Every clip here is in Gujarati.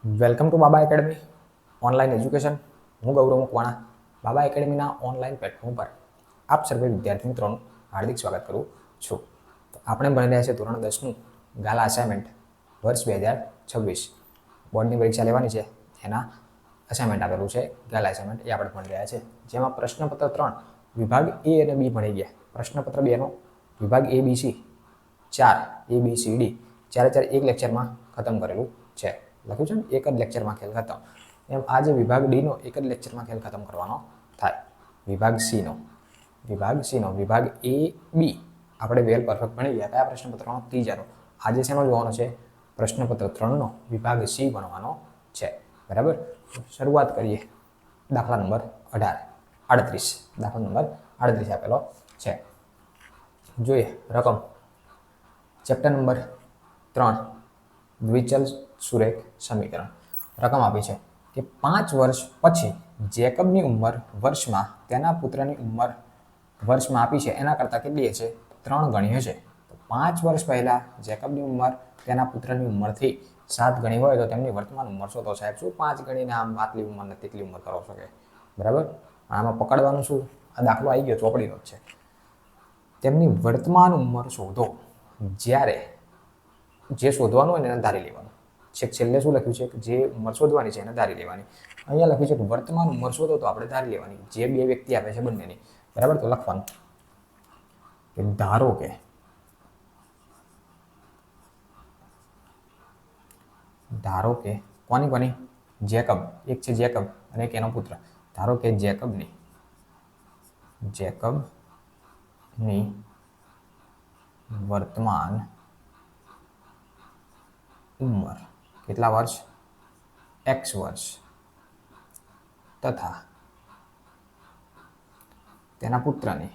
Welcome to Baba academy online education. હું ગૌરવ મકવાણા બાબા એકેડમીના ઓનલાઈન પ્લેટફોર્મ પર આપ સર્વે વિદ્યાર્થી મિત્રોનું હાર્દિક સ્વાગત કરું છું. તો આપણે ભણી રહ્યા છીએ ધોરણ 10નું ગાલા અસાઇનમેન્ટ વર્ષ 2026. બોર્ડની પરીક્ષા લેવાની છે એના અસાઇનમેન્ટ આપેલું છે ગાલા અસાઇનમેન્ટ, એ આપણે ભણી રહ્યા છે. જેમાં પ્રશ્નપત્ર 3 વિભાગ એ અને બી ભણી ગયા. પ્રશ્નપત્ર 2 નો વિભાગ એ બી સી 4 એ બી સી ડી ચારે એક લેક્ચરમાં ખતમ કરેલું છે. લખ્યું છે ને, એક જ લેક્ચરમાં ખેલ ખતમ. એમ આ જે વિભાગ ડી નો એક જ લેક્ચરમાં ખેલ ખતમ કરવાનો થાય. વિભાગ સી નો વિભાગ એ બી આપણે વેલ પરફેક્ટ ભણી ગયા. કયા પ્રશ્નપત્રનો? ત્રીજાનો. આજે શેનો જોવાનો છે? પ્રશ્નપત્ર 3 નો વિભાગ સી ભણવાનો છે. બરાબર, શરૂઆત કરીએ. દાખલા નંબર 38. દાખલા નંબર 38 આપેલો છે. જોઈએ રકમ. ચેપ્ટર નંબર 3 દ્વિચલ સુરેખ સમીકરણ. રકમ આપી છે કે 5 વર્ષ પછી જેકબની ઉંમર વર્ષમાં તેના પુત્રની ઉંમર વર્ષમાં આપી છે એના કરતાં કેટલી હશે? 3 ગણી હશે. તો 5 વર્ષ પહેલા જેકબની ઉંમર તેના પુત્રની ઉંમરથી 7 ગણી હોય તો તેમની વર્તમાન ઉંમર શોધો. સાહેબ શું 5 ગણીને આમ આટલી ઉંમર નથી તેટલી ઉંમર કરો છો કે? બરાબર, આમાં પકડવાનું શું? આ દાખલો આવી ગયો, ચોપડીનો જ છે. તેમની વર્તમાન ઉંમર શોધો. જ્યારે જે શોધવાનું હોય ને એને ધારી લેવાનું. છેલ્લે શું લખ્યું છે કે જે ઉંમર શોધવાની છે એને ધારી લેવાની. અહીંયા લખ્યું છે કે વર્તમાન ઉંમર શોધો, તો આપણે ધારી લેવાની જે બે વ્યક્તિ આપે છે બંનેની. બરાબર, તો લખવાનું કે ધારો કે કોની જેકબ, એક છે જેકબ અને એક એનો પુત્ર. ધારો કે જેકબની વર્તમાન ઉંમર કેટલા વર્ષ? x વર્ષ તથા તેના પુત્રની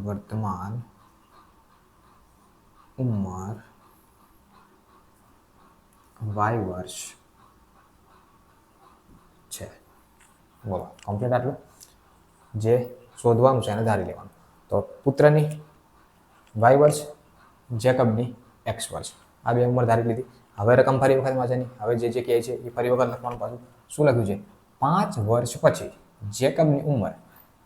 વર્તમાન ઉંમર y વર્ષ છે. બોલો, કમ્પ્લીટ આટલું? જે શોધવાનું છે એને ધારી લેવાનું. તો પુત્રની y વર્ષ, જેકબની x વર્ષ, આ બે ઉંમર ધારી લીધી. હવે રકમ ફરી વખત વાંચવાની. હવે જે કહે છે એ ફરી વખત લખવાનું. પાછું શું લખ્યું છે? 5 વર્ષ પછી જેકબની ઉંમર.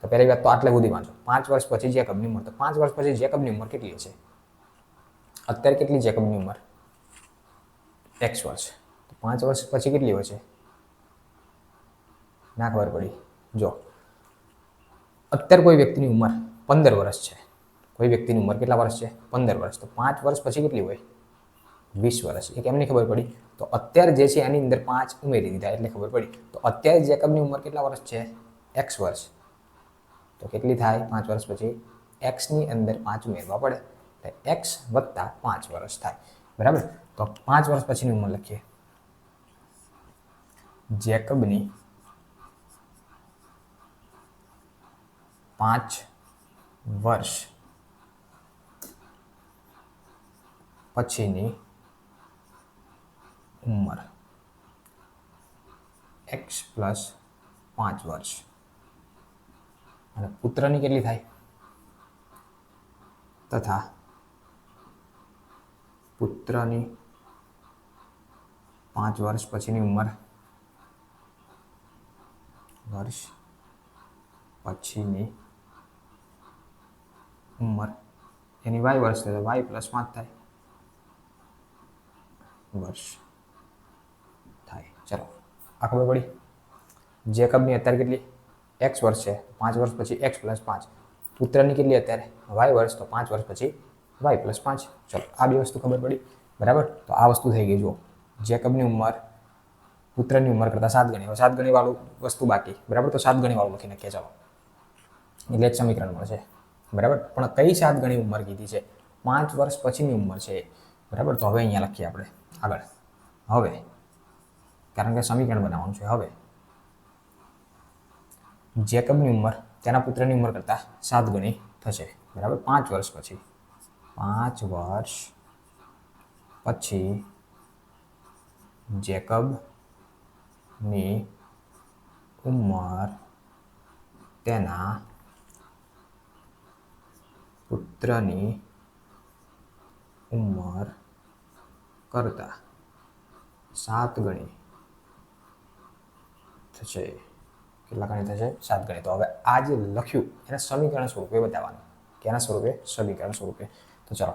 તો પહેલી વાત તો આટલે સુધી વાંચો. 5 વર્ષ પછી જેકબની ઉંમર. તો 5 વર્ષ પછી જેકબની ઉંમર કેટલી હશે? અત્યારે કેટલી જેકબની ઉંમર? x વર્ષ. તો 5 વર્ષ પછી કેટલી હોય છે? ના ખબર પડી. જો અત્યારે કોઈ વ્યક્તિની ઉંમર 15 વર્ષ છે. કોઈ વ્યક્તિની ઉંમર કેટલા વર્ષ છે? 15 વર્ષ. તો 5 વર્ષ પછી કેટલી હોય? 20 વર્ષ. એ કેમની ખબર પડી? તો અત્યારે જે છે એની અંદર 5 ઉમેરી દીધા એટલે ખબર પડી. તો અત્યારે જેકબની ઉંમર કેટલા વર્ષ છે? x વર્ષ. તો કેટલી થાય 5 વર્ષ પછી? x ની અંદર 5 ઉમેરવા પડે એટલે x વત્તા 5 વર્ષ થાય. બરાબર, તો 5 વર્ષ પછીની ઉંમર લખીએ. જેકબની 5 વર્ષ પછીની ઉંમર x પ્લસ 5 વર્ષ. અને પુત્રની કેટલી થાય? તથા પુત્રની 5 વર્ષ પછીની ઉંમર એની y વર્ષ થાય તો y પ્લસ 5 થાય વર્ષ થાય. ચલો, આ ખબર પડી. જેકબની અત્યારે કેટલી? x વર્ષ છે. 5 વર્ષ પછી x પ્લસ 5. પુત્રની કેટલી અત્યારે? y વર્ષ. તો 5 વર્ષ પછી y પ્લસ 5. ચલો, આ બે વસ્તુ ખબર પડી. બરાબર, તો આ વસ્તુ થઈ ગઈ. જુઓ, જેકબની ઉંમર પુત્રની ઉંમર કરતાં 7 ગણી. હવે 7 ગણી વાળું વસ્તુ બાકી. બરાબર, તો 7 ગણી વાળું લખી નાખીએ. ચાલો, એટલે એક સમીકરણ મળશે. બરાબર, પણ કઈ 7 ગણી ઉંમર કીધી છે? 5 વર્ષ પછીની ઉંમર છે. બરાબર, તો હવે અહીંયા લખીએ આપણે આગળ. હવે કારણ કે સમીકરણ બનાવવાનું છે. હવે જેકબની ઉંમર તેના પુત્રની ઉંમર કરતાં 7 ગણી થશે. બરાબર, 5 વર્ષ પછી 5 વર્ષ પછી જેકબની ઉંમર તેના પુત્રની ઉંમર કરતાં 7 ગણી થશે. કેટલા ગણી થશે? 7 ગણી. તો હવે આ જે લખ્યું એને સમીકરણ સ્વરૂપે બતાવવાનું. કેના સ્વરૂપે? સમીકરણ સ્વરૂપે. તો ચાલો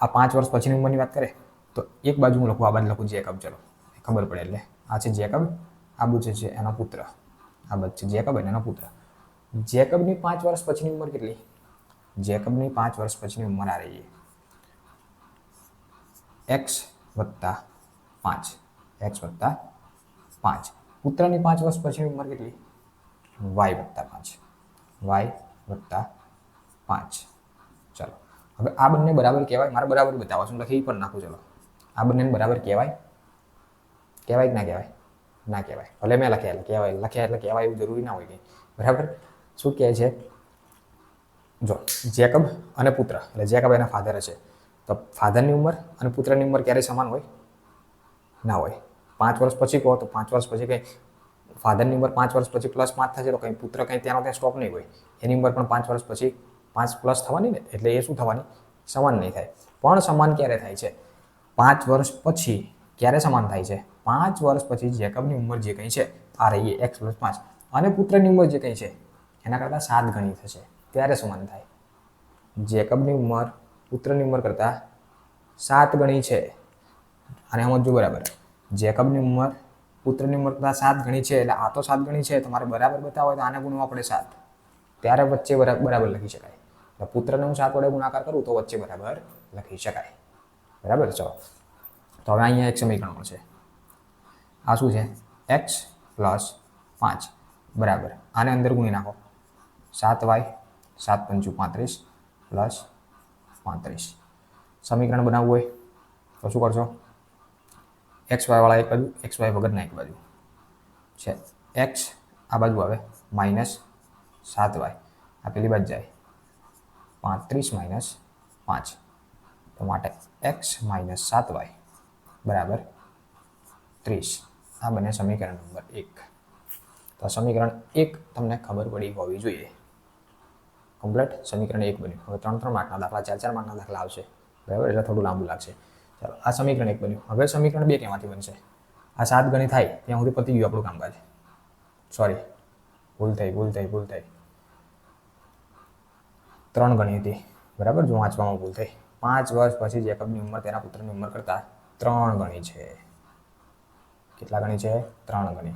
આ 5 વર્ષ પછીની ઉંમરની વાત કરે તો એક બાજુ હું લખું, આ બાજુ લખું જેકબ. ચલો ખબર પડે. એટલે આ છે જેકબ, આ બાજુ છે એનો પુત્ર. આ બાજુ છે જેકબ અને એનો પુત્ર. જેકબની 5 વર્ષ પછીની ઉંમર કેટલી? જેકબની 5 વર્ષ પછીની ઉંમર આ રહી છે x વત્તા 5. x વત્તા 5. પુત્રની 5 વર્ષ પછીની ઉંમર કેટલી? y વત્તા 5. y વત્તા 5. ચલો હવે આ બંને બરાબર કહેવાય? મારે બરાબર બતાવો છું, લખી પણ નાખું. ચલો આ બંને બરાબર કહેવાય? કહેવાય કે ના કહેવાય? ના કહેવાય. ભલે મેં લખ્યા એટલે કહેવાય, લખ્યા એટલે કહેવાય એવું જરૂરી ના હોય કંઈ. બરાબર. શું કહે છે? જો જેકબ અને પુત્ર, એટલે જેકબ એના ફાધર છે, તો ફાધરની ઉંમર અને પુત્રની ઉંમર ક્યારેય સમાન હોય? ના હોય. 5 વર્ષ પછી કહો તો 5 વર્ષ પછી કંઈ ફાધરની ઉંમર 5 વર્ષ પછી +5 થશે તો કંઈ પુત્ર કંઈ ત્યાં સ્ટોપ નહીં હોય. એની ઉંમર પણ 5 વર્ષ પછી 5 પ્લસ થવાની ને, એટલે એ શું થવાની? સમાન નહીં થાય. પણ સમાન ક્યારે થાય છે? 5 વર્ષ પછી. ક્યારે સમાન થાય છે? 5 વર્ષ પછી જેકબની ઉંમર જે કંઈ છે આ રહી x + 5 અને પુત્રની ઉંમર જે કંઈ છે એના કરતાં 7 ગણી થશે, ત્યારે સમાન થાય. જેકબની ઉંમર પુત્રની ઉંમર કરતાં 7 ગણી છે. અને સમજો બરાબર, જેકબની ઉંમર પુત્રની ઉંમર કરતાં 7 ગણી છે, એટલે આ તો 7 ગણી છે. તમારે બરાબર બતાવો હોય તો આને ગુણવા પડે 7, ત્યારે વચ્ચે બરાબર લખી શકાય. એટલે પુત્રને હું 7 વડે ગુણાકાર કરું તો વચ્ચે બરાબર લખી શકાય. બરાબર. ચલો તો હવે અહીંયા એક સમીકરણ મળશે. આ શું છે? x + 5 બરાબર આને અંદર ગુણી નાખો. 7y 7 × 5 = 35 + 35. સમીકરણ બનાવવું હોય તો શું કરશો? xy વાળા એક બાજુ, xy વગરના એક બાજુ છે. x આ બાજુ આવે -7y, આ પેલી બાજુ જાય 35 - 5. તો માટે x - 7y બરાબર 30. આ બને સમીકરણ નંબર 1. તો સમીકરણ 1 તમને ખબર પડી હોવી જોઈએ. કમ્પ્લીટ. સમીકરણ 1 બન્યું. હવે 3 માર્કના દાખલા, 4 માર્કના દાખલા આવશે. બરાબર. એટલે થોડું લાંબુ લાગશે. ચાલો આ સમીકરણ 1 બન્યું. હવે સમીકરણ 2 ક્યાંથી બનશે? આ 7 ગણી થાય ત્યાં સુધી પતી ગયું આપણું કામકાજ. સોરી, ભૂલ થઈ. 3 ગણી હતી. બરાબર. જો વાંચવામાં ભૂલ થઈ. 5 વર્ષ પછી જેકબની ઉંમર તેના પુત્રની ઉંમર કરતાં 3 ગણી છે. કેટલા ગણી છે? 3 ગણી.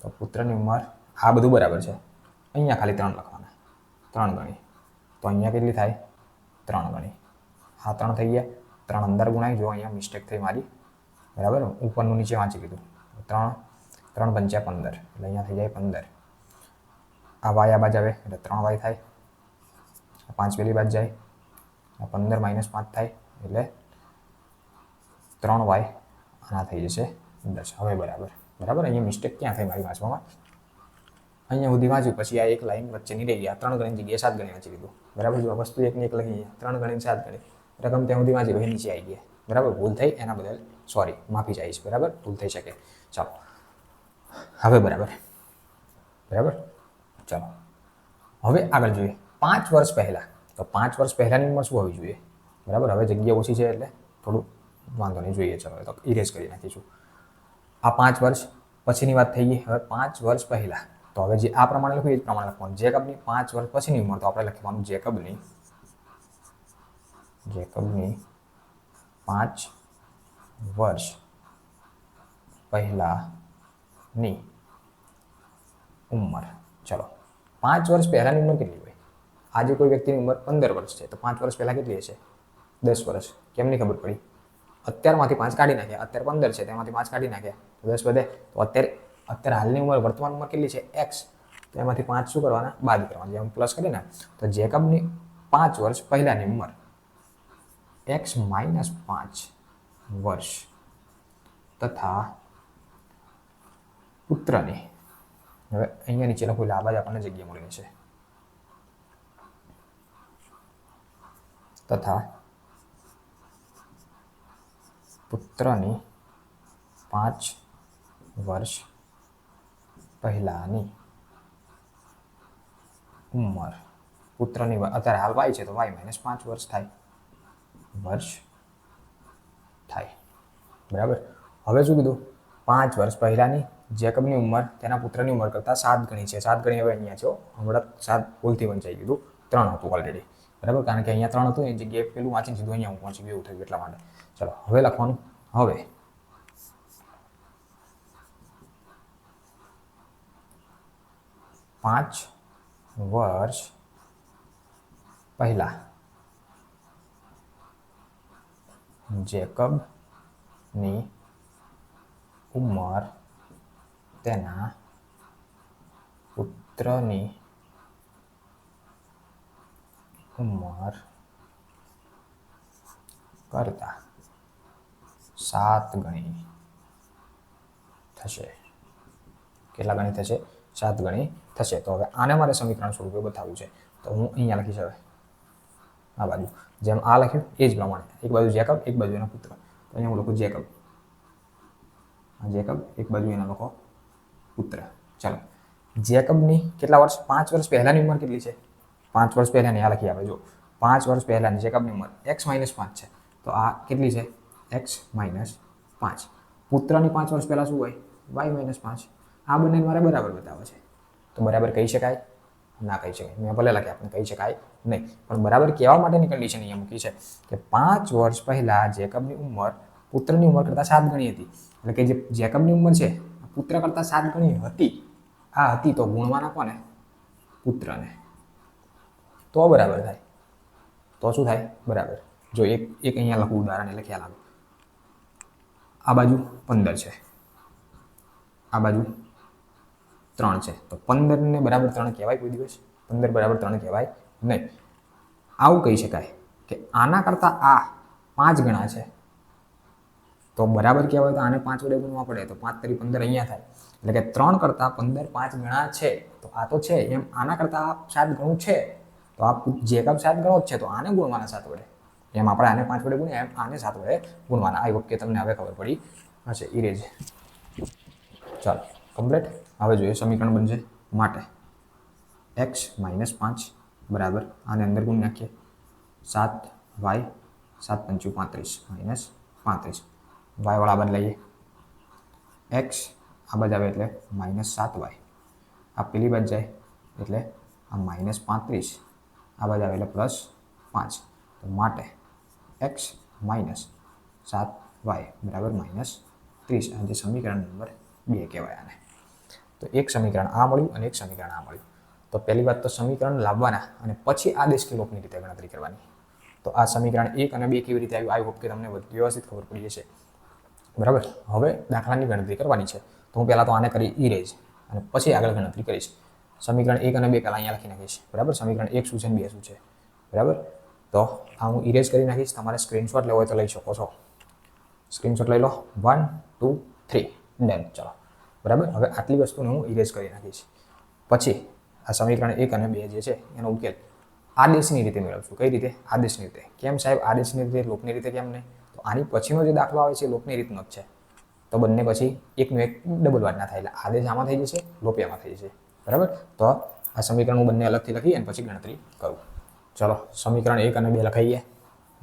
તો પુત્રની ઉંમર, આ બધું બરાબર છે. અહીંયા ખાલી 3 લખવાના. 3 ગણી. તો અહીંયા કેટલી થાય? 3 ગણી. હા 3 થઈ ગયા. 3 અંદર ગુણાય. જો અહીંયા મિસ્ટેક થઈ મારી. બરાબર. ઉપરનું નીચે વાંચી લીધું. 3 × 5 = 15. એટલે અહીંયા થઈ જાય 15. આ y આ બાજુ આવે એટલે 3y થાય. 5 પેલી બાજુ જાય. 15 - 5 થાય એટલે 3y. આના થઈ જશે 10. હવે બરાબર. અહીંયા મિસ્ટેક ક્યાં થઈ મારી વાંચવામાં? અહીંયા સુધી વાંચ્યું, પછી આ એક લાઈન વચ્ચેની રહી ગયા. 3 ગણી જગ્યાએ 7 ગણી વાંચી લીધું. બરાબર. જો વસ્તુ એકની એક લખી 3 ગણી 7 ગણી રકમ ત્યાં સુધી વાંચી, પછી નીચે આવી ગયા. બરાબર. ભૂલ થઈ એના બદલ સોરી, માફી ચાહીશ. બરાબર. ભૂલ થઈ શકે. ચાલો હવે બરાબર. ચાલો હવે આગળ જોઈએ. 5 વર્ષ પહેલાં. તો 5 વર્ષ પહેલાંની ઉંમર શું હોવી જોઈએ? બરાબર. હવે જગ્યા ઓછી છે એટલે થોડું વાંધો નહીં. જોઈએ. ચલો તો ઇરેઝ કરી નાખીશું. આ 5 વર્ષ પછીની વાત થઈ ગઈ. હવે 5 વર્ષ પહેલાં. તો હવે જે આ પ્રમાણે લખ્યું એ જ પ્રમાણે લખવાનું. જેકબની 5 વર્ષ પછીની ઉંમર, તો આપણે લખવાનું જેકબની 5 વર્ષ પહેલાંની ઉંમર. ચલો 5 વર્ષ પહેલાંની ઉંમર કેટલી હોય? આજે કોઈ વ્યક્તિની ઉંમર 15 વર્ષ છે, તો 5 વર્ષ પહેલાં કેટલી હશે? 10 વર્ષ. કેમની ખબર પડી? અત્યારમાંથી 5 કાઢી નાખ્યા. અત્યારે 15 છે, તેમાંથી 5 કાઢી નાખ્યા તો 10 વધે. તો અત્યારે હાલની ઉંમર, વર્તમાન ઉંમર કેટલી છે? x. તો એમાંથી 5 શું કરવાના? બાદ કરવાના. જેમ પ્લસ કરીએ ને, તો જેકબની 5 વર્ષ પહેલાંની ઉંમર x - 5 વર્ષ તથા પુત્રની, હવે અહીંયા નીચે લખું એટલે આ બાજુ આપણને જગ્યા મળી છે, તથા પુત્રની 5 વર્ષ પહેલાંની ઉંમર. પુત્રની અત્યારે હાલ y છે તો y - 5 વર્ષ થાય. વર્ષ થાય. બરાબર. હવે શું કીધું? 5 વર્ષ પહેલાંની જેકબની ઉંમર તેના પુત્રની ઉંમર કરતાં 7 ગણી છે. 7 ગણી હવે અહીંયા છે. હમણાં 7 ભૂલથી વંચાઈ ગયું. 3 હતું ઓલરેડી. બરાબર, કારણ કે અહીંયા 3 હતું, એ જગ્યાએ પેલું વાંચીને સીધું અહીંયા હું પહોંચી ગયું, એવું થયું એટલા માટે. ચલો હવે લખવાનું. હવે 5 વર્ષ પહેલા જેકબની ઉંમર તેના પુત્રની ઉંમર કરતાં 7 ગણી થશે. કેટલા ગણી થશે? 7 ગણી થશે. તો હવે આને મારે સમીકરણ સ્વરૂપે બતાવવું છે. તો હું અહીંયા લખીશ. હવે આ બાજુ જેમ આ લખ્યું એ જ પ્રમાણે, એક બાજુ જેકબ, એક બાજુ એના પુત્ર. તો અહીંયા હું લખું જેકબ, જેકબ, એક બાજુ એના લખો પુત્ર. ચાલો, જેકબની કેટલા વર્ષ? 5 વર્ષ પહેલાની ઉંમર કેટલી છે? 5 વર્ષ પહેલાની આ લખીએ આપણે. જો 5 વર્ષ પહેલાની જેકબની ઉંમર x - 5 છે. તો આ કેટલી છે? x - 5. પુત્રની 5 વર્ષ પહેલા શું હોય? y - 5. આ બંને મારે બરાબર બતાવે છે. તો બરાબર કહી શકાય? ના કહી શકાય. મેં ભલે લખ્યા, આપણે કહી શકાય નહીં. પણ બરાબર કહેવા માટેની કન્ડિશન અહીંયા મૂકી છે કે 5 વર્ષ પહેલા જેકબની ઉંમર પુત્રની ઉંમર કરતાં 7 ગણી હતી. એટલે કે જે જેકબની ઉંમર છે પુત્ર કરતાં 7 ગણી હતી. આ હતી તો ગુણવાના કોને? પુત્રને. તો બરાબર થાય. તો શું થાય? બરાબર. જો એક અહીંયા લખું ઉદાહરણ, એટલે ખ્યાલ આવે. આ બાજુ 15 છે, આ બાજુ 3 છે. તો 15 ને બરાબર 3 કહેવાય કોઈ દિવસ? 15 બરાબર 3 કહેવાય નહીં. આવું કહી શકાય કે આના કરતાં આ 5 ગણા છે. તો બરાબર કહેવાય તો આને 5 વડે ગુણવા પડે. તો 5 તરી 15 અહીંયા થાય. એટલે કે 3 કરતાં 15 5 ગણા છે. તો આ તો છે, એમ આના કરતાં આ 7 ગણું છે. તો આ જેકબ 7 ગણો જ છે, તો આને ગુણવાના 7 વડે. એમ આપણે આને 5 વડે ગુણ્યા, એમ આને 7 વડે ગુણવાના. આઈ હોપ કે તમને હવે ખબર પડી હશે. ઇરેજ. ચાલો કમ્પ્લીટ. હવે જોઈએ સમીકરણ બનશે. માટે x - 5 બરાબર, આને અંદર ગુણ નાખીએ. 7y 7 × 35 - 35. y વાળા બદલાઈએ. x આ બાજુ આવે એટલે -7y. આ પેલી બાજુ જાય એટલે આ -35. આ બાજુ આવે એટલે +5. તો માટે x - 7y બરાબર -30. આ જે સમીકરણ નંબર 2 કહેવાય આને. તો એક સમીકરણ આ મળ્યું અને એક સમીકરણ આ મળ્યું. તો પહેલી વાત તો સમીકરણ લાવવાના અને પછી આદેશ કે લોકની રીતે ગણતરી કરવાની. તો આ સમીકરણ 1 અને 2 કેવી રીતે આવ્યું? આઈ હોપ કે તમને વ્યવસ્થિત ખબર પડી હશે. બરાબર. હવે દાખલાની ગણતરી કરવાની છે. તો હું પહેલાં તો આને કરી ઇરેજ અને પછી આગળ ગણતરી કરીશ. સમીકરણ 1 અને 2 પહેલાં અહીંયા લખી નાખીશ. બરાબર. સમીકરણ 1 શું છે અને 2 શું છે? બરાબર. તો આ હું ઇરેજ કરી નાખીશ. તમારે સ્ક્રીનશોટ લેવો હોય તો લઈ શકો છો. સ્ક્રીનશોટ લઈ લો. 1 2 3 ડન. ચલો બરાબર. હવે આટલી વસ્તુને હું ઇરેજ કરી નાખીશ. પછી આ સમીકરણ 1 અને 2 જે છે એનો ઉકેલ આદેશની રીતે મેળવશું. કઈ રીતે? આદેશની રીતે. કેમ સાહેબ આદેશની રીતે, લોકની રીતે કેમ નહીં? તો આની પછીનો જે દાખલો આવે છે લોકની રીતનો જ છે. તો બંને પછી એકનું એક ડબલ વાત ના થાય. એટલે આદેશ આમાં થઈ જશે, લોપ આમાં થઈ જશે. બરાબર. તો આ સમીકરણ હું બંને અલગથી લખી અને પછી ગણતરી કરું. ચલો સમીકરણ 1 અને 2 લખાઈએ.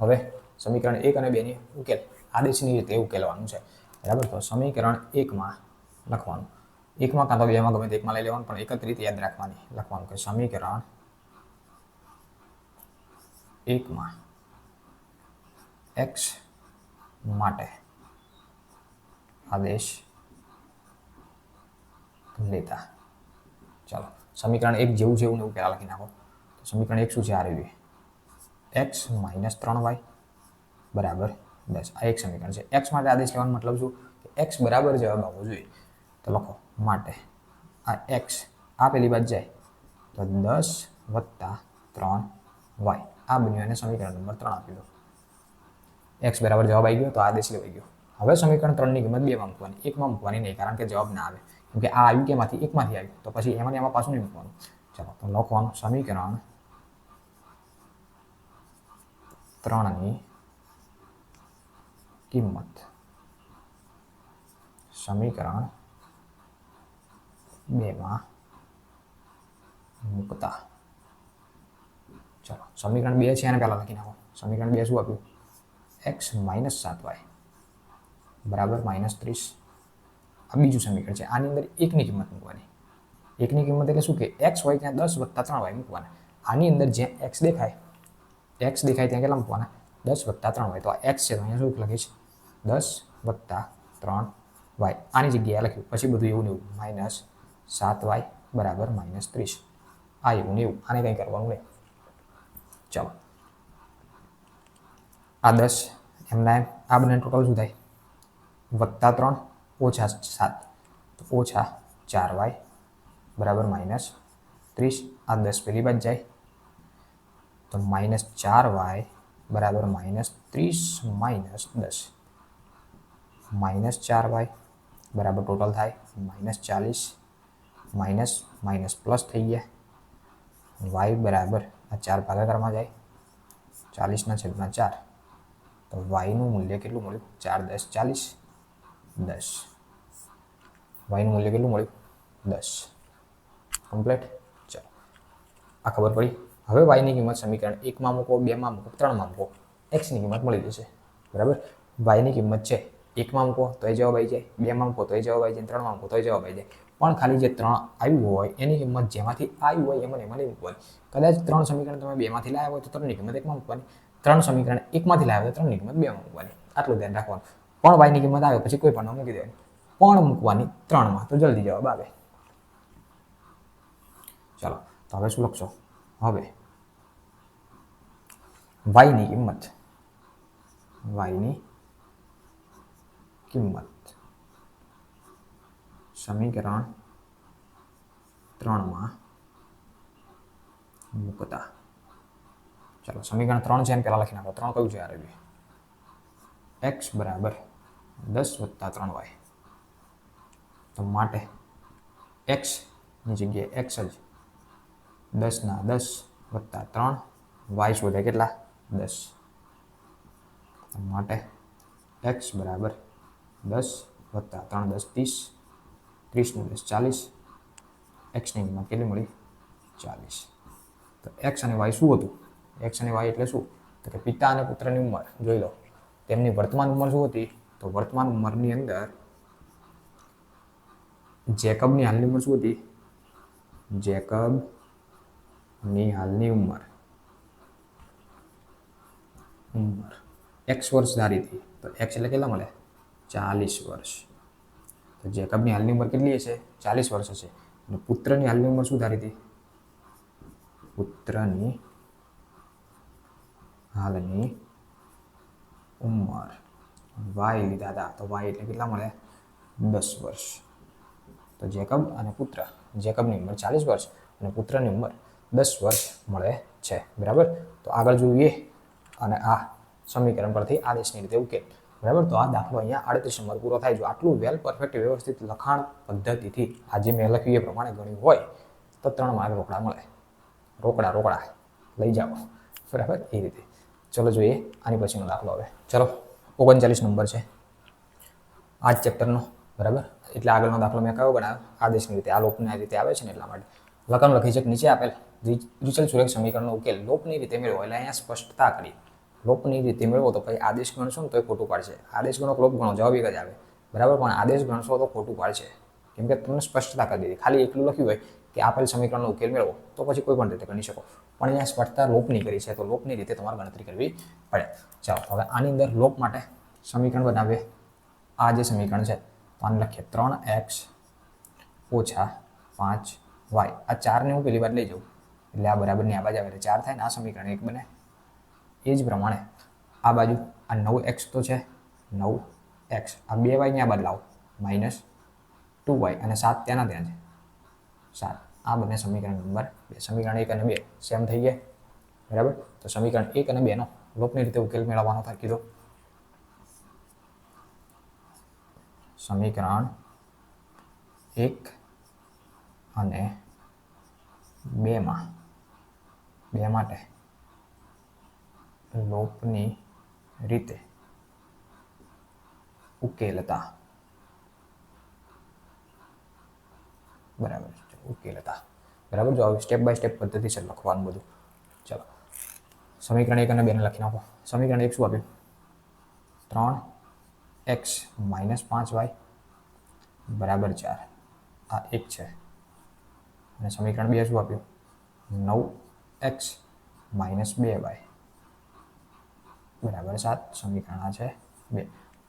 હવે સમીકરણ 1 અને 2 ની ઉકેલ આદેશની રીતે ઉકેલવાનું છે. બરાબર. તો સમીકરણ 1 લખવાનું. 1 કાં તો 2 ગમે તે એકમાં લઈ લેવાનું, પણ એક જ રીતે યાદ રાખવાની. લખવાનું કે સમીકરણ 1 x માટે આદેશ લેતા. ચાલો સમીકરણ 1 જેવું છે એવું પહેલાં લખી નાખો. તો સમીકરણ 1 શું છે? આ રહ્યું x - 3y બરાબર 10. આ એક સમીકરણ છે. x માટે આદેશ લેવાનો મતલબ શું? કે x બરાબર જવાબ આવવો જોઈએ. તો લખો માટે આ x આ પેલી બાજુ જાય તો 10 + 3y. આ બન્યું અને સમીકરણ નંબર 3 આપી દો. x બરાબર જવાબ આવી ગયો તો આદેશ લેવાઈ ગયો. હવે સમીકરણ 3 ની કિંમત 2 માં મૂકવાની, 1 માં મૂકવાની નહીં, કારણ કે જવાબ ના આવે. કેમ કે આ આવ્યું કેમાંથી? 1 માંથી આવ્યું. તો પછી એમાં એમાં પાછું નહીં મૂકવાનું. ચાલો તો લખવાનું સમીકરણ 3 ની કિંમત સમીકરણ 2 માં મૂકતા. ચલો સમીકરણ 2 છે એને પહેલાં લખી નાખો. સમીકરણ 2 શું આપ્યું? x - 7y બરાબર -30. આ બીજું સમીકરણ છે. આની અંદર એકની કિંમત મૂકવાની. એકની કિંમત એટલે શું કે x હોય ત્યાં 10 + 3y મૂકવાના. આની અંદર જ્યાં x દેખાય ત્યાં કેટલા મૂકવાના? 10 + 3y. તો આ x છે તો અહીંયા શું લખીશ? 10 + 3y. આની જગ્યાએ લખ્યું. પછી બધું એવું ને એવું -7y બરાબર -30. આ એવું ને એવું. આને કંઈ કરવાનું નહીં. ચાલો આ 10 એમના એમ. આ બંને ટોટલ શું થાય? +3 -7 તો -4y બરાબર -30. આ 10 પેલી બાજુ જાય તો -4y બરાબર -30 -10 -4y બરાબર ટોટલ થાય -40. માઇનસ માઇનસ પ્લસ થઈ ગયા. y બરાબર આ 4 ભાગાકારમાં જાય 40/4. તો y નું મૂલ્ય કેટલું મળ્યું? 4 × 10 = 40. 10 y નું મૂલ્ય કેટલું મળ્યું? 10. કમ્પ્લીટ. ચાલો આ ખબર પડી. હવે y ની કિંમત સમીકરણ 1 માં મૂકો, 2 માં મૂકો, 3 માં મૂકો, x ની કિંમત મળી જશે. બરાબર. y ની કિંમત છે 1 માં મૂકો તો એ જવાબ આવી જાય, 2 માં મૂકો તો એ જવાબ આવી જાય, 3 માં મૂકો તો એ જવાબ આવી જાય. પણ ખાલી જે 3 આવ્યું હોય એની કિંમત જેમાંથી આવી હોય એમાં નહીં મૂકવાની. કદાચ 3 સમીકરણ તમે 2 માંથી લાવ્યા હોય તો 3 ની કિંમત 1 માં મૂકવાની. 3 સમીકરણ 1 માંથી લાવ્યા હોય તો 3 ની કિંમત 2 માં મૂકવાની. આટલું ધ્યાન રાખવાનું. પણ y ની કિંમત આવે પછી કોઈ પણ મૂકી દેવાની. પણ મૂકવાની 3 માં તો જલ્દી જવાબ આવે. ચાલો તો હવે શું લખશો? હવે y ની કિંમત સમીકરણ 3 માં મૂકતા. ચાલો સમીકરણ 3 છે એમ પહેલા લખી નાખો. 3 કયું છે? આ રહ્યું x બરાબર 10 + 3y. તો માટે x ની જગ્યાએ x જ 10/10 + 3 y શોધે કેટલા? 10. માટે x બરાબર 10 + 3 = 10 = 30. 30 નું 10 = 40. x ની કિંમત કેટલી મળી? 40. તો x અને y શું હતું? x અને y એટલે શું? તો કે પિતા અને પુત્રની ઉંમર જોઈ લો. તેમની વર્તમાન ઉંમર શું હતી? તો વર્તમાન ઉંમરની અંદર જેકબની હાલની ઉંમર શું હતી? જેકબની હાલની ઉંમર x વર્ષ ધારી હતી. તો x એટલે કેટલા મળે? 40 વર્ષ. તો જેકબની હાલની ઉંમર કેટલી હશે? 40 વર્ષ હશે. અને પુત્રની હાલની ઉંમર શું ધારી હતી? પુત્રની હાલની ઉંમર y લીધા હતા. તો y એટલે કેટલા મળે? 10 વર્ષ. તો જેકબ અને પુત્ર, જેકબની ઉંમર 40 વર્ષ અને પુત્રની ઉંમર 10 વર્ષ મળે છે. બરાબર. તો આગળ જોઈએ અને આ સમીકરણ પરથી આદેશની રીતે ઉકેલ. બરાબર. તો આ દાખલો અહીંયા 38 નંબર પૂરો થાય. જો આટલું વેલ પરફેક્ટ વ્યવસ્થિત લખાણ પદ્ધતિથી આજે મેં લખ્યું એ પ્રમાણે ગણ્યું હોય તો 3 માર્ક રોકડા મળે. રોકડા લઈ જાઓ. બરાબર. એ રીતે ચલો જોઈએ આની પછીનો દાખલો. હવે ચલો 39 નંબર છે આ જ ચેપ્ટરનો. બરાબર. એટલે આગળનો દાખલો મેં કયો ગણાવ્યો? આદેશની રીતે. આ લોપની રીતે આવે છે ને એટલા માટે લખાણ લખી છે. નીચે આપેલ દ્વિચલ સુરેખ સમીકરણનો ઉકેલ લોપની રીતે મેળવો. એટલે અહીંયા સ્પષ્ટતા કરી. લોપની રીતે મેળવો તો પછી આદેશ ગણશો ને તો એ ખોટું પાડશે. આદેશ ગણો લોપ ગણો જવાબ એક જ આવે. બરાબર. પણ આદેશ ગણશો તો ખોટું પાડશે. કેમ કે તમને સ્પષ્ટતા કરી દીધી. ખાલી એટલું લખ્યું હોય કે આપેલ સમીકરણનો ઉકેલ મેળવો તો પછી કોઈ પણ રીતે ગણી શકો. પણ અહીંયા સ્પષ્ટતા લોપની કરી છે તો લોપની રીતે તમારે ગણતરી કરવી પડે. ચાલો હવે આની અંદર લોપ માટે સમીકરણ બનાવીએ. આ જે સમીકરણ છે તો આને લખીએ 3x - 5y. આ 4ને હું પેલી વાર લઈ જાઉં એટલે આ બરાબરની આ બાજુ આવે એટલે 4 થાય ને આ સમીકરણ 1 બને. એ જ પ્રમાણે આ બાજુ આ 9x તો છે 9x. આ 2y ને આ બાદ લાવો -2y અને 7 ત્યાં છે 7. આ બંને સમીકરણ નંબર 2. સમીકરણ 1 અને 2 સેમ થઈ ગયા. બરાબર. તો સમીકરણ 1 અને 2 નો લોપની રીતે ઉકેલ મેળવવાનો થાય કીધો. સમીકરણ 1 અને 2 માં 2 માટે લોપની રીતે ઉકેલતા. બરાબર. ઉકેલતા. બરાબર. જો હવે સ્ટેપ બાય સ્ટેપ પદ્ધતિસર લખવાનું બધું. ચલો સમીકરણ 1 અને 2 ને લખી નાખો. સમીકરણ 1 શું આપ્યું? એક્સ માઇનસ 5y બરાબર 4 આ એક છે અને સમીકરણ 2 શું આપ્યું 9x માઇનસ 2y બરાબર 7 સમીકરણ આ છે 2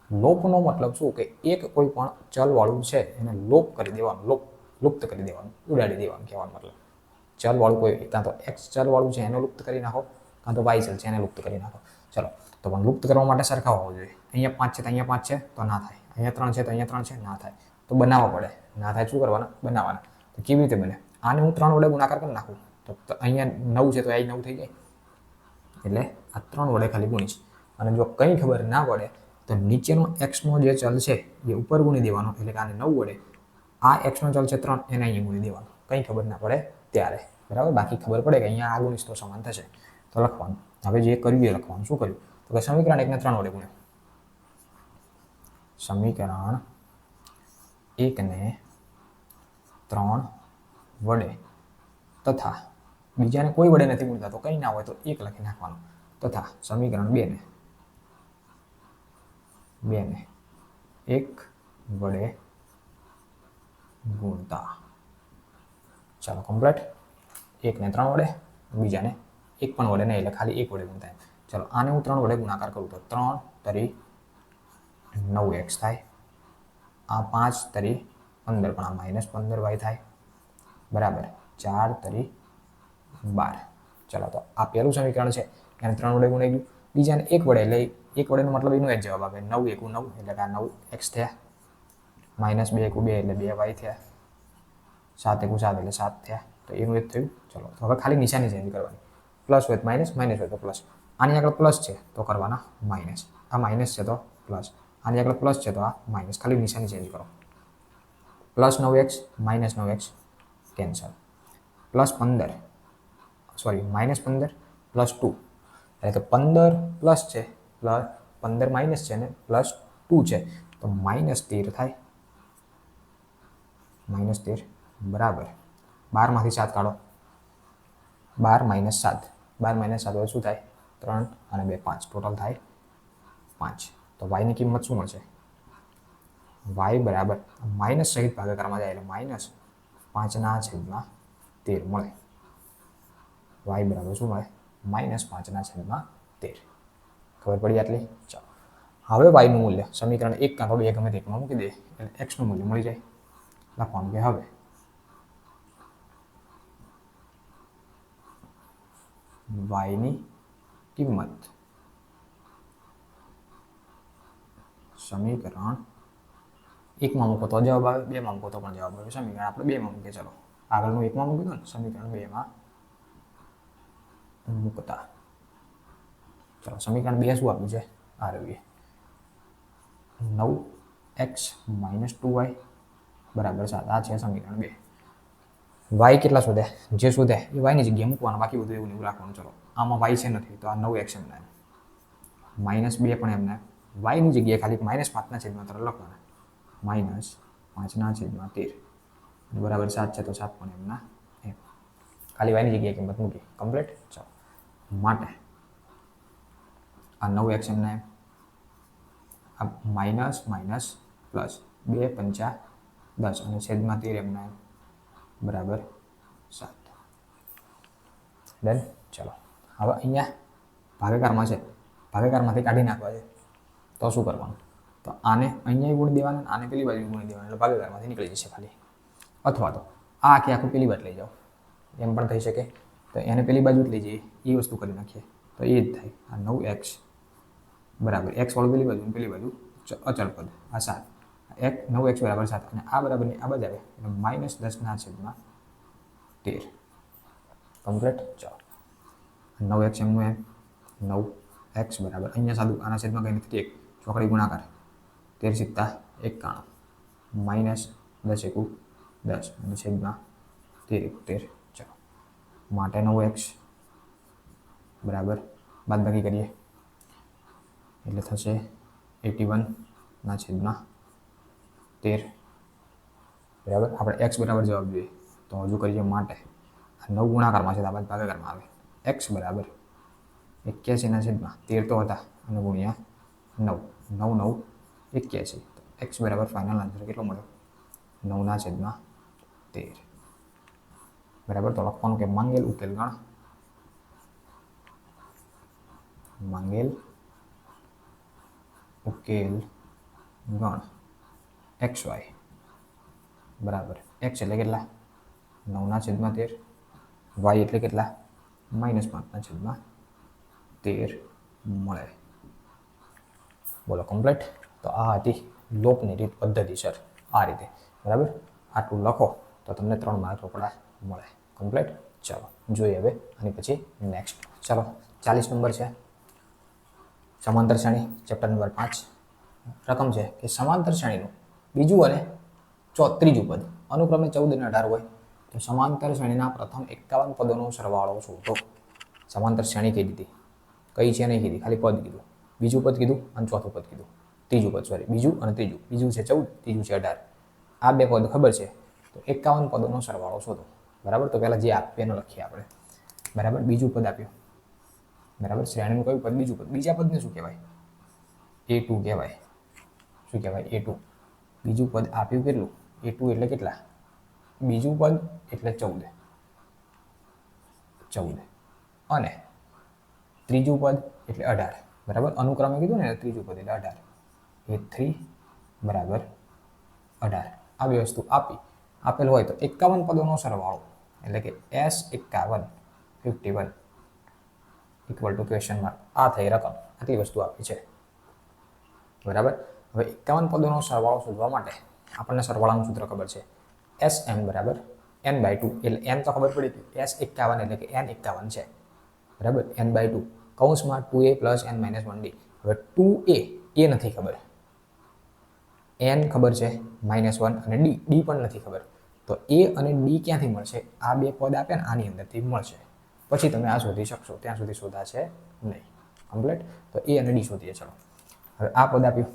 લોપનો મતલબ શું કે એક કોઈ પણ ચલવાળું છે એને લોપ કરી દેવાનું લુપ્ત કરી દેવાનું ઉડાડી દેવાનું કહેવાનો મતલબ ચલવાળું કોઈ કાં તો એક્સ ચલવાળું છે એને લુપ્ત કરી નાખો કાં તો વાય ચલ છે એને લુપ્ત કરી નાખો ચલો તો પણ લુપ્ત કરવા માટે સરખા હોવો જોઈએ અહીંયા 5 છે તો અહીંયા 5 છે તો ના થાય અહીંયા 3 છે તો અહીંયા 3 છે ના થાય તો બનાવવા પડે ના થાય શું કરવાના બનાવવાના તો કેવી રીતે બને આને હું 3 વડે ગુણાકાર કરી નાખું તો અહીંયા 9 છે તો અહીં 9 થઈ જાય એટલે આ 3 વડે ખાલી ગુણીશ અને જો કંઈ ખબર ના પડે તો નીચેનો એક્સનો જે ચલ છે એ ઉપર ગુણી દેવાનો એટલે કે આને 9 વડે આ એક્સનો ચલ છે 3 એને અહીંયા ગુણી દેવાનો કંઈ ખબર ના પડે ત્યારે બરાબર બાકી ખબર પડે કે અહીંયા આ ગુણીશ તો સમાન થશે તો લખવાનું હવે જે કર્યું એ લખવાનું શું કર્યું તો કે સમીકરણ 1 ને 3 વડે ગુણ્યો સમીકરણ 1 ને 3 વડે તથા બીજાને કોઈ વડે નથી ગુણતા તો કંઈ ના હોય તો 1 લખી નાખવાનું તથા સમીકરણ 2 ને 1 વડે ગુણતા ચાલો કમ્પ્લીટ 1 ને 3 વડે બીજાને 1 પણ વડે નહીં એટલે ખાલી 1 વડે ગુણતા ચલો આને હું 3 વડે ગુણાકાર કરું તો 3 તરી 9x થાય આ 5 તરી 15 પણ આ માઇનસ 15y થાય બરાબર 4 તરી 12 ચલો તો આ પહેલું સમીકરણ છે એને 3 વડે ગુણાઈ ગયું બીજાને 1 વડે એટલે 1 વડેનો મતલબ એનો જ જવાબ આવે 9 એકુ 9 એટલે કે આ 9x થયા માઇનસ 2 એકુ 2 એટલે 2y થયા 7 એકુ 7 એટલે 7 થયા તો એનું જ થયું ચલો તો હવે ખાલી નિશાની ચેન્જ કરવાની પ્લસ હોય માઇનસ માઇનસ હોય તો પ્લસ આની આગળ પ્લસ છે તો કરવાના માઇનસ આ માઇનસ છે તો પ્લસ આની આગળ પ્લસ છે તો આ માઇનસ ખાલી નિશાની ચેન્જ કરો plus 9x minus 9x cancel plus 15 sorry minus 15 plus 2 એટલે કે 15 પ્લસ છે પ્લસ 15 માઇનસ છે ને પ્લસ 2 છે તો માઇનસ 13 થાય માઇનસ 13 બરાબર 12 માંથી 7 કાઢો 12 માઇનસ 7 12 માઇનસ 7 શું થાય 3 અને 2 5 ટોટલ થાય 5 તો y ની કિંમત શું મળશે y બરાબર માઇનસ સહિત ભાગાકારમાં જાય એટલે માઇનસ 5/13 મળે y બરાબર શું મળે માઇનસ 5/13 ખબર પડી આટલી ચાલો હવે y નું મૂલ્ય સમીકરણ 1 કાં તો 2 ગમે તે એકમાં મૂકી દે એટલે x નું મૂલ્ય મળી જાય લખવાનું કે હવે y ની કિંમત સમીકરણ 1 માં મૂકો તો જવાબ આવે 2 માં મૂકો તો પણ જવાબ આવે સમીકરણ આપણે 2 માં મૂકીએ ચલો આગળનું 1 માં મૂકી દો ને સમીકરણ 2 માં મૂકતા ચલો સમીકરણ 2 શું આપ્યું છે આ રહ્યું 9x માઇનસ 2y બરાબર 7 આ છે સમીકરણ 2 y કેટલા શોધે જે શોધે એ y ની જગ્યાએ મૂકવાના બાકી બધું એવું નહીં રાખવાનું ચલો આમાં y છે નથી તો આ 9x એમને માઇનસ 2 પણ એમને y ની જગ્યાએ ખાલી માઇનસ 5/13 લખવાના માઇનસ 5/13 બરાબર 7 છે તો 7 પણ એમના એમ ખાલી y ની જગ્યાએ કિંમત મૂકી કમ્પ્લીટ ચાલો માટે આ 9x એમને આ માઇનસ માઇનસ પ્લસ 2 5 10 અને છેદમાં 13 એમના બરાબર 7 ડન ચલો હવે અહીંયા ભાગાકારમાં છે ભાગાકારમાંથી કાઢી નાખવા છે તો શું કરવાનું તો આને અહીંયા ગુણી દેવાના આને પેલી બાજુ ગુણી દેવાના એટલે ભાગાકારમાંથી નીકળી જશે ખાલી અથવા તો આ આખું પેલી બાજુ લઈ જાઓ એમ પણ થઈ શકે તો એને પેલી બાજુ જ લઈ જઈએ એ વસ્તુ કરી નાખીએ તો એ જ થાય આ 9x બરાબર x વાળું પેલી બાજુ અચળ પદ આ 7 9x બરાબર 7 અને આ બરાબરની આ બાજુ આવે એટલે માઇનસ 10/13 કમ્પ્લીટ ચાલો 9x એમનું એમ 9x બરાબર અહીંયા સાદું આના છેદમાં કંઈ નથી 1 ચોકડી ગુણાકાર 13 × 91 માઇનસ 10 એકુ 10 અને છેદમાં 13 ચાલો માટે 9x બરાબર બાદબાકી કરીએ એટલે થશે 81/13 બરાબર આપણે x બરાબર જવાબ જોઈએ તો હજુ કરીએ માટે 9 ગુણાકારમાં છે તો આ બાદ ભાગાકારમાં આવે x બરાબર 81/13 તો હતા અને ગુણ્યા 9 9 9 81. તો એક્સ બરાબર ફાઇનલ આન્સર કેટલો મળ્યો? 9/13. બરાબર. તો લખવાનું કે માંગેલ ઉકેલ ગણ એક્સ વાય બરાબર એક્સ એટલે કેટલા? 9/13. વાય એટલે કેટલા? -5/13 મળે. બોલો કમ્પ્લીટ. તો આ હતી લોપની રીત પદ્ધતિસર આ રીતે. બરાબર. આટલું લખો તો તમને 3 માર્ક રોકડા મળે. કમ્પ્લીટ. ચાલો જોઈએ હવે અને પછી નેક્સ્ટ. ચાલો 40 નંબર છે સમાંતર શ્રેણી, ચેપ્ટર નંબર 5. રકમ છે કે સમાંતર શ્રેણીનું બીજું અને ત્રીજું પદ અનુક્રમે 14 અને 18 હોય તો સમાંતર શ્રેણીના પ્રથમ 51 પદોનો સરવાળો શોધો. સમાંતર શ્રેણી કઈ દીધી, કઈ છે નહીં કીધી, ખાલી પદ કીધું. બીજું પદ કીધું અને ચોથું પદ કીધું. ત્રીજું પદ સોરી બીજું અને ત્રીજું. બીજું છે 14, ત્રીજું છે 18. આ બે પદ ખબર છે તો 51 પદોનો સરવાળો શોધો. બરાબર. તો પહેલા જે આપ્યું એનો લખીએ આપણે. બરાબર. બીજું પદ આપ્યું. બરાબર. શ્રેણીનું કયું પદ? બીજું પદ. બીજા પદને શું કહેવાય? A2 કહેવાય. શું કહેવાય? A2. બીજું પદ આપ્યું કેટલું? A2 એટલે કેટલા? બીજું પદ એટલે 14 અને ત્રીજું પદ એટલે 18. બરાબર. અનુક્રમે કીધું ને ત્રીજું પદ એટલે 18. A3 બરાબર 18. આ બે વસ્તુ આપેલ હોય તો 51 પદોનો સરવાળો એટલે કે S51 51 equal to question mark. આ થઈ રકમ. આટલી વસ્તુ આપી છે. બરાબર. હવે 51 પદોનો સરવાળો શોધવા માટે આપણને સરવાળાનું સૂત્ર ખબર છે. Sn બરાબર n/2 એટલે n તો ખબર પડી કે S51 એટલે કે n51 છે. બરાબર. n/2 કૌંસમાં 2a + n-1d. હવે 2a એ નથી ખબર, n ખબર છે -1 અને d પણ નથી ખબર. તો a અને d ક્યાંથી મળશે? આ બે પદ આપ્યા ને આની અંદરથી મળશે. પછી તમે આ શોધી શકશો. ત્યાં સુધી શોધાશે નહીં. કમ્પ્લીટ. તો a અને d શોધીએ. ચલો હવે આ પદ આપ્યું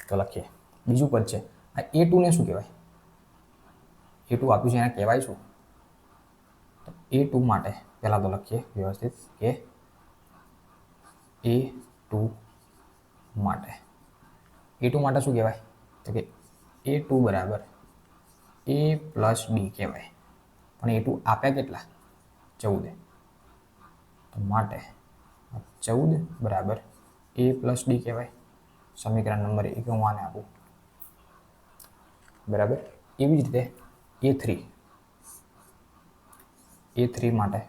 તો લખીએ. બીજું પદ છે આ A2 ને શું કહેવાય? A2 આપ્યું છે એને કહેવાય શું? તો A2 માટે પહેલા તો લખીએ વ્યવસ્થિત કે A2 માટે શું કહેવાય? તો કે A2 બરાબર a + d કહેવાય. પણ A2 આપ્યા કેટલા? 14. તો માટે 14 બરાબર a + d કહેવાય. સમીકરણ નંબર 1 હું આને આપું. બરાબર. એવી જ રીતે A3 માટે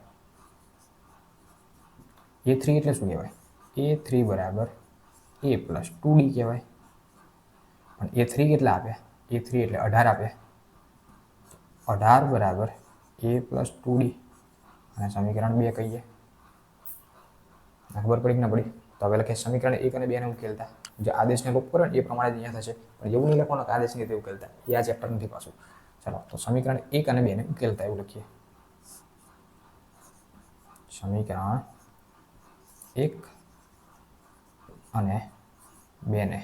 A3 એટલે શું કહેવાય? A3 બરાબર a + 2d કહેવાય. પણ A3 કેટલા આપ્યા? A3 એટલે 18 આપ્યા. 18 બરાબર a + 2d અને સમીકરણ 2 કહીએ. ખબર પડી કે ના પડી? તો હવે લખીએ સમીકરણ 1 અને 2 ને ઉકેલતા જે આદેશને લોપ કરો ને એ પ્રમાણે જ અહીંયા થશે. પણ એવું નહીં લખવાનું કે આદેશની રીતે ઉકેલતા. એ આ ચેપ્ટર નથી પાછું. ચાલો તો સમીકરણ 1 અને 2 ને ઉકેલતા એવું લખીએ. સમીકરણ 1 અને 2 ને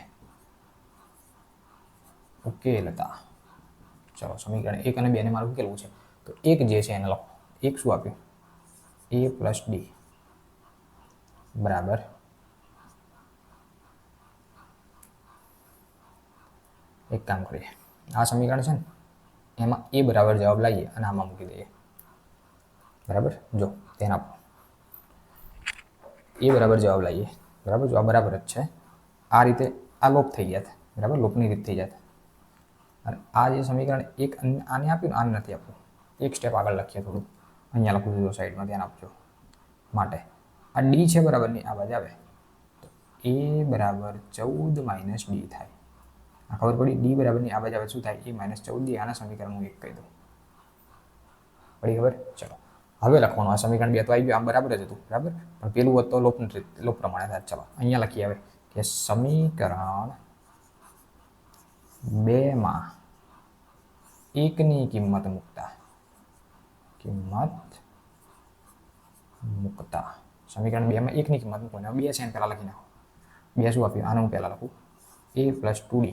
ઉકેલતા. ચલો સમીકરણ 1 અને 2 ને મારે ઉકેલવું છે. તો 1 જે છે એને લખો. 1 શું આપ્યું? a + d બરાબર એક કામ કરીએ. આ સમીકરણ છે ને એમાં a બરાબર જવાબ લાવીએ અને આમાં મૂકી દઈએ. બરાબર. જો ધ્યાન આપો. a બરાબર જવાબ લાવીએ. બરાબર. જો આ બરાબર જ છે. આ રીતે આ લોપ થઈ ગયા. બરાબર. લોપની રીત થઈ જાય. અને આ જે સમીકરણ 1 આને આપ્યું ને આને નથી આપ્યું. એક સ્ટેપ આગળ લખીએ થોડું. અહીંયા લખું છું સાઈડમાં ધ્યાન આપજો. માટે આ d છે બરાબર ની આ બાજુ આવે તો a બરાબર 14 - d થાય. આ ખબર પડી? d બરાબર ની આ બાજુ આવે શું થાય? a - 14d. આના સમીકરણ હું 1 કહી દઉં. પડી ખબર? ચલો હવે લખવાનું. આ સમીકરણ 2 તો આવી ગયું. આમ બરાબર જ હતું. બરાબર. પણ પેલું હોત તો લોપ પ્રમાણે થાય. ચલો અહીંયા લખીએ હવે કે સમીકરણ 2 માં 1 ની કિંમત મૂકતા સમીકરણ 2 માં 1 ની કિંમત મૂકવાની. 2 છે પહેલા લખી નાખો. 2 શું આપ્યું? આને હું પહેલા લખું. a + 2d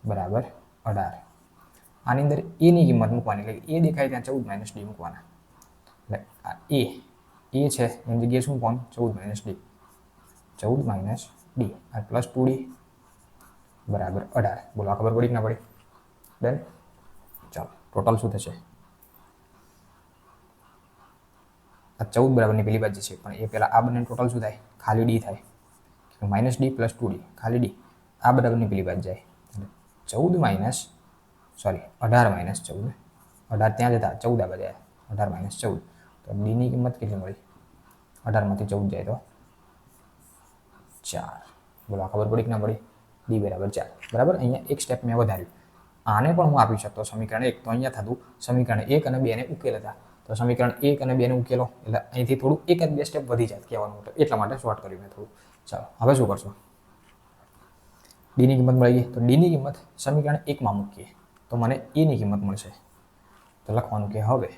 બરાબર 18. આની અંદર a ની કિંમત મૂકવાની એટલે a દેખાય ત્યાં 14 - d મૂકવાના. એટલે આ a છે એની જગ્યાએ શું મૂકવાનું? 14 - d. 14 - ડી આ પ્લસ 2d બરાબર 18. બોલો આ ખબર પડી કે ના પડી? ડન. ચાલો ટોટલ શું થશે? આ 14 બરાબરની પેલી બાજુ છે, પણ એ પહેલાં આ બંને ટોટલ શું થાય? ખાલી ડી થાય. -d + 2d ખાલી ડી આ બરાબરની પેલી બાજુ જાય. 14 માઇનસ 18 માઇનસ 14, 18 ત્યાં જતા 14 આ બાજુ 18 માઇનસ 14, તો ડીની કિંમત કેટલી મળી? 18માંથી 14 જાય તો 4. બોલો આ ખબર પડી કે ના પડી? ડી બરાબર 4. બરાબર. અહીંયા એક સ્ટેપ મેં વધાર્યું. આને પણ હું આપી શકતો સમીકરણ 1, તો અહીંયા થતું સમીકરણ 1 અને 2 ને ઉકેલતા, તો સમીકરણ 1 અને 2 ને ઉકેલો એટલે અહીંથી થોડું એક જ બે સ્ટેપ વધી જાય કહેવાનું, એટલા માટે શોર્ટ કર્યું મેં થોડું. ચાલો હવે શું કરશો? ડીની કિંમત મળી ગઈ, તો ડીની કિંમત સમીકરણ 1માં મૂકીએ તો મને એની કિંમત મળશે. તો લખવાનું કે હવે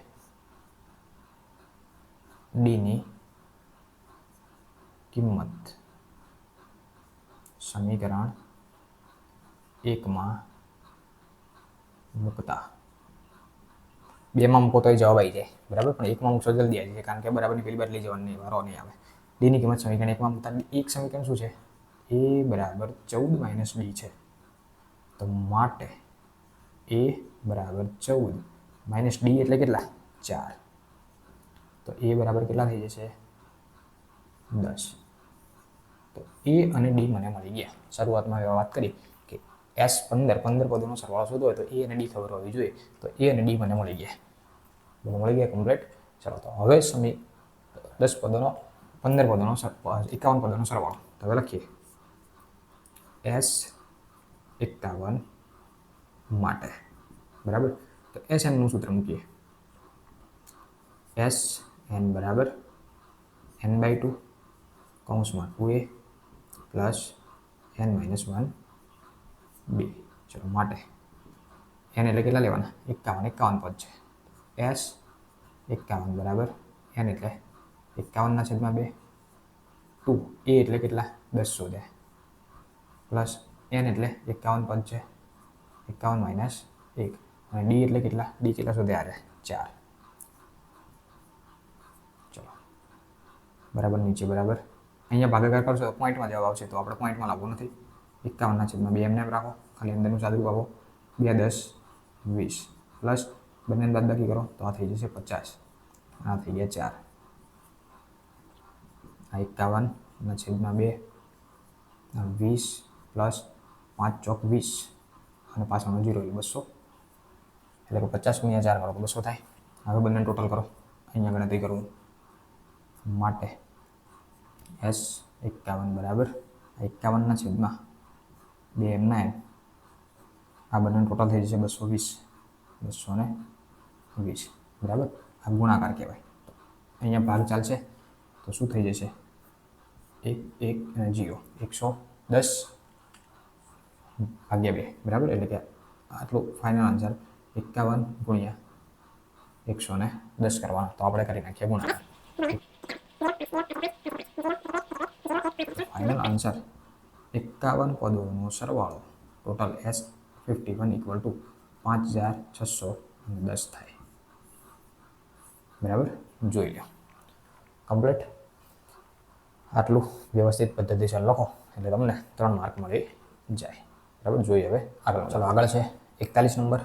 ડીની કિંમત સમીકરણ 1માં મૂકતા, 2માં મૂકો તો જવાબ આવી જાય. બરાબર. પણ 1માં મૂકશો જલ્દી આવી જાય, કારણ કે બરાબરની પેલી બાદ લઈ જવાની વારો નહીં આવે. ડીની કિંમત સમીકરણ 1માં મૂકતા, એક સમીકરણ શું છે? a બરાબર 14 માઇનસ ડી છે. તો માટે a બરાબર 14 માઇનસ ડી એટલે કેટલા? 4. તો a બરાબર કેટલા થઈ જશે? 10. તો a અને d મને મળી ગયા. શરૂઆતમાં વાત કરી કે s 15 પદોનો સરવાળો શોધવો હોય તો a અને d ખબર હોવી જોઈએ, તો a અને d મને મળી ગયા. મળી ગયા કમ્પ્લીટ. ચાલો તો હવે 15 પદોનો 51 પદોનો સરવાળો. તો હવે લખીએ s 51 માટે. બરાબર. તો sn નું સૂત્ર મૂકીએ. sn બરાબર n/2 કૌંસમાં 2a પ્લસ n - 1 b. ચલો માટે n એટલે કેટલા લેવાના? 51 પદ છે. s 51 બરાબર n એટલે 51/2, 2a એટલે કેટલા? 10 શોધે, પ્લસ n એટલે 51 પદ છે, 51 - 1, અને d એટલે કેટલા? d કેટલા શોધે? 4. ચલો બરાબર. નીચે બરાબર. અહીંયા ભાગાકાર કરશો તો પોઈન્ટમાં જવાબ આવશે, તો આપણે પોઈન્ટમાં લાવવું નથી. 51/2 એમને એમ રાખો, ખાલી અંદરનું સાદું આપો. 2 10 20 પ્લસ બંને બાદબાકી કરો તો આ થઈ જશે 50. આ થઈ ગયા 4. આ 51/2 20 પ્લસ 5 ચોક 20 અને પાછળનો 0 એટલે 200, એટલે કે 50 × 4 કરો તો 200 થાય. હવે બંને ટોટલ કરો, અહીંયા ગણતરી કરવું માટે s 51 બરાબર 51/2 એમના એમ, આ બંને ટોટલ થઈ જશે 220. બરાબર. આ ગુણાકાર કહેવાય. અહીંયા ભાગ ચાલશે તો શું થઈ જશે? 1 અને 0 110/2. બરાબર. એટલે કે આટલું ફાઇનલ આન્સર 51 × 110 કરવાનો. તો આપણે કરી નાખીએ ગુણાકાર. ફાઇનલ આન્સર 51 પદોનો સરવાળો ટોટલ s 51 = 5610 થાય. બરાબર. જોઈ લો કમ્પ્લીટ. આટલું વ્યવસ્થિત પદ્ધતિસર લખો એટલે તમને 3 માર્ક મળી જાય. બરાબર. જોઈએ હવે આગળ. ચાલો આગળ છે 41 નંબર,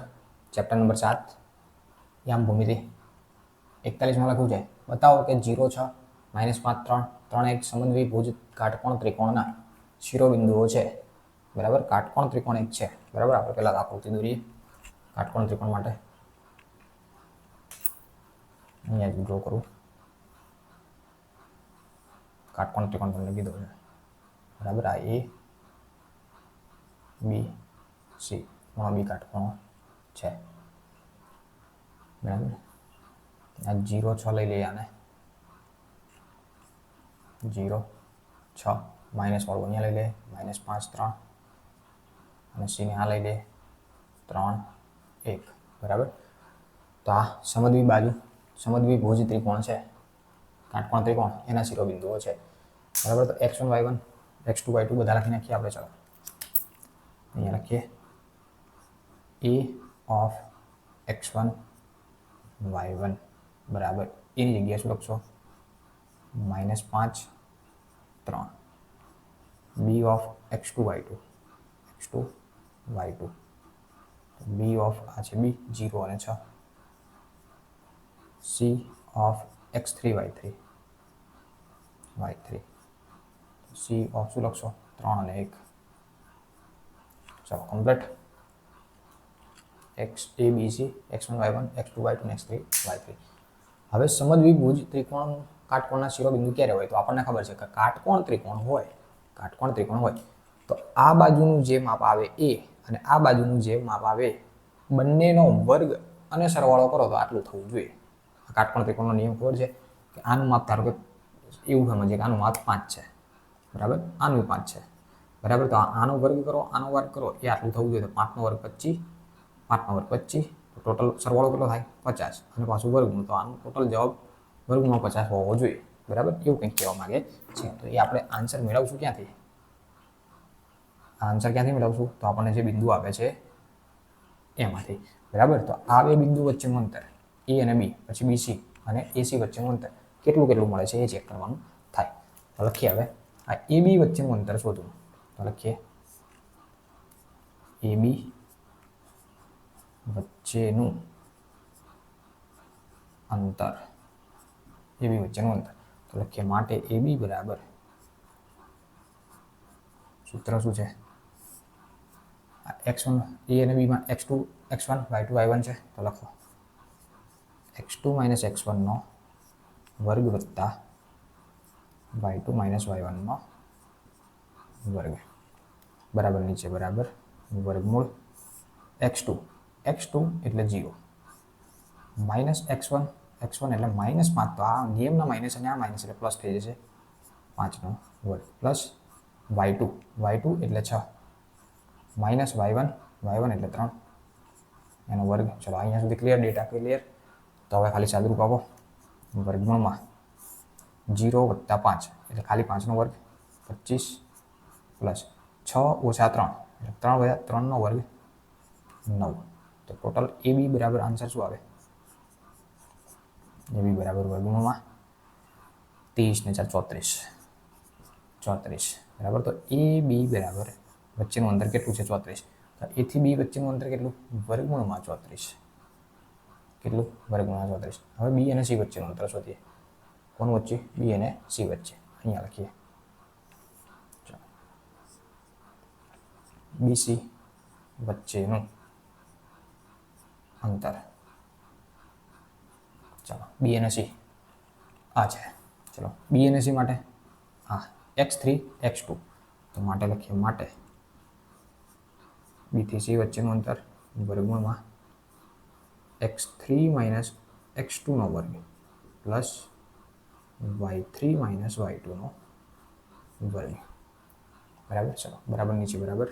ચેપ્ટર નંબર 7 યામ ભૂમિતિ. 41માં લખ્યું છે બતાવો કે 0 6 -5 3 3 એક સમદ્વિભુજ કાટકોણ ત્રિકોણના શિરોબિંદુઓ છે. બરાબર. કાટકોણ ત્રિકોણ એક છે. બરાબર. આપણે પહેલા આકૃતિ દોરીએ કાટકોણ ત્રિકોણ માટે. અહીંયા જ ડ્રો કરું. કાટકોણ ત્રિકોણ તમને કીધો છે. બરાબર. આ a b c ખૂણો b કાટકોણ છે. બરાબર. આ 0 6 લઈ લઈએ. આને 0 6 માઇનસ વાળું અહીંયા લઈ લે, -5 3, અને c ને આ લઈ લે 3 1. બરાબર. તો આ સમદ્વિભુજ ત્રિકોણ છે, કાટકોણ ત્રિકોણ, એના શિરોબિંદુઓ છે. બરાબર. તો x1 y1 x2 y2 બધા લખી નાખીએ આપણે. ચાલો અહીંયા લખીએ a of x1 y1 બરાબર એની જગ્યાએ શું લખશો? -5 3. બી of x2 y2 x2 y2 B of આ છે બી 0 અને 6 sea of x3 y3 y3 sea of શું લખશો 3 અને 1 ચલો complete x a b c x1 y1 x2 y2 અને x3 y3 હવે સમજવી ભુજ ત્રિકોણ કાટકોણના શિરોબિંદુ ક્યારે હોય તો આપણને ખબર છે કે કાટકોણ ત્રિકોણ હોય તો આ બાજુનું જે માપ આવે એ અને આ બાજુનું જે માપ આવે બંનેનો વર્ગ અને સરવાળો કરો તો આટલું થવું જોઈએ કાટકોણ ત્રિકોણનો નિયમ ખબર છે કે આનું માપ ધારો કે એવું સમજીએ કે આનું માપ 5 છે બરાબર આનું 5 છે બરાબર તો આનો વર્ગ કરો એ આટલું થવું જોઈએ તો 5 નો વર્ગ 25 5 નો વર્ગ 25 ટોટલ સરવાળો કેટલો થાય 50 અને પાછું વર્ગમૂળ તો આનું ટોટલ જવાબ વર્ગમાં 50 હોવો જોઈએ બરાબર એવું કંઈક કહેવા માંગે છે તો એ આપણે આન્સર મેળવશું ક્યાંથી આન્સર ક્યાંથી મેળવશું તો આપણને જે બિંદુ આપે છે એમાંથી બરાબર તો આ બે બિંદુ વચ્ચેનું અંતર એ અને બી પછી બીસી અને એસી વચ્ચેનું અંતર કેટલું મળે છે એ ચેક કરવાનું થાય તો લખીએ હવે આ એ બી વચ્ચેનું અંતર શોધવું તો લખીએ એ બી વચ્ચેનું અંતર એ બી વચ્ચેનું અંતર તો લખીએ માટે એ બી બરાબર સૂત્ર શું છે x1 a અને b માં x2 x1 y2 y1 છે તો લખો x2 - x1 નો વર્ગ વત્તા y2 - y1 નો વર્ગ બરાબર નીચે બરાબર વર્ગમૂળ x2 એટલે 0 માઇનસ x1 એટલે -5 તો આ નિયમના માઇનસ અને આ માઇનસ એટલે પ્લસ થઈ જશે 5 નો વર્ગ પ્લસ y2 એટલે 6 માઇનસ y1 એટલે 3 એનો વર્ગ ચલો અહીંયા સુધી ક્લિયર ડેટા ક્લિયર તો હવે ખાલી સાદુરૂપ આપો વર્ગમૂળમાં 0 + 5 એટલે ખાલી 5 નો વર્ગ 25 પ્લસ 6 - 3 એટલે 3 નો વર્ગ 9 તો ટોટલ એ બી બરાબર આન્સર શું આવે એ બી બરાબર વર્ગમૂળમાં 30 ને 4 34 બરાબર તો એ બી બરાબર વચ્ચેનું અંતર કેટલું છે 34 તો એ થી બી વચ્ચેનું અંતર કેટલું વર્ગમૂળમાં 34 કેટલું વર્ગમૂળમાં 34 હવે બી અને સી વચ્ચેનું અંતર શોધીએ કોણ વચ્ચે બી અને સી વચ્ચે અહીંયા લખીએ બીસી વચ્ચેનું અંતર ચલો બી અને સી આ છે ચલો બી અને સી માટે હા x3 x2 તો માટે લખીએ માટે બી થી સી વચ્ચેનું અંતર વર્ગમૂળમાં x3 - x2 નો વર્ગ પ્લસ y3 - y2 નો વર્ગ બરાબર ચલો બરાબર નીચે બરાબર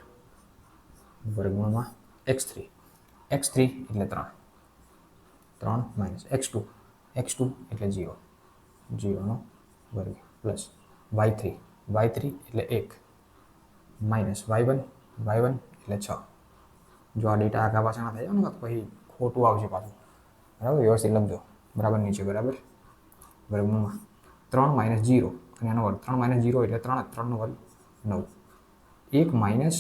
વર્ગમૂળમાં x3 એટલે 3 માઇનસ x2 એટલે 0 નો વર્ગ પ્લસ y3 એટલે 1 માઇનસ y1 એટલે 6 જો આ ડેટા આગા પાછળના થઈ જાય ને પછી ખોટું આવશે પાછું બરાબર વ્યવસ્થિત લખજો બરાબર નીચે બરાબર વર્ગમૂળમાં 3 - 0 અને એનો વર્ગ 3 - 0 એટલે 3 3 નો વર્ગ 9 1 માઇનસ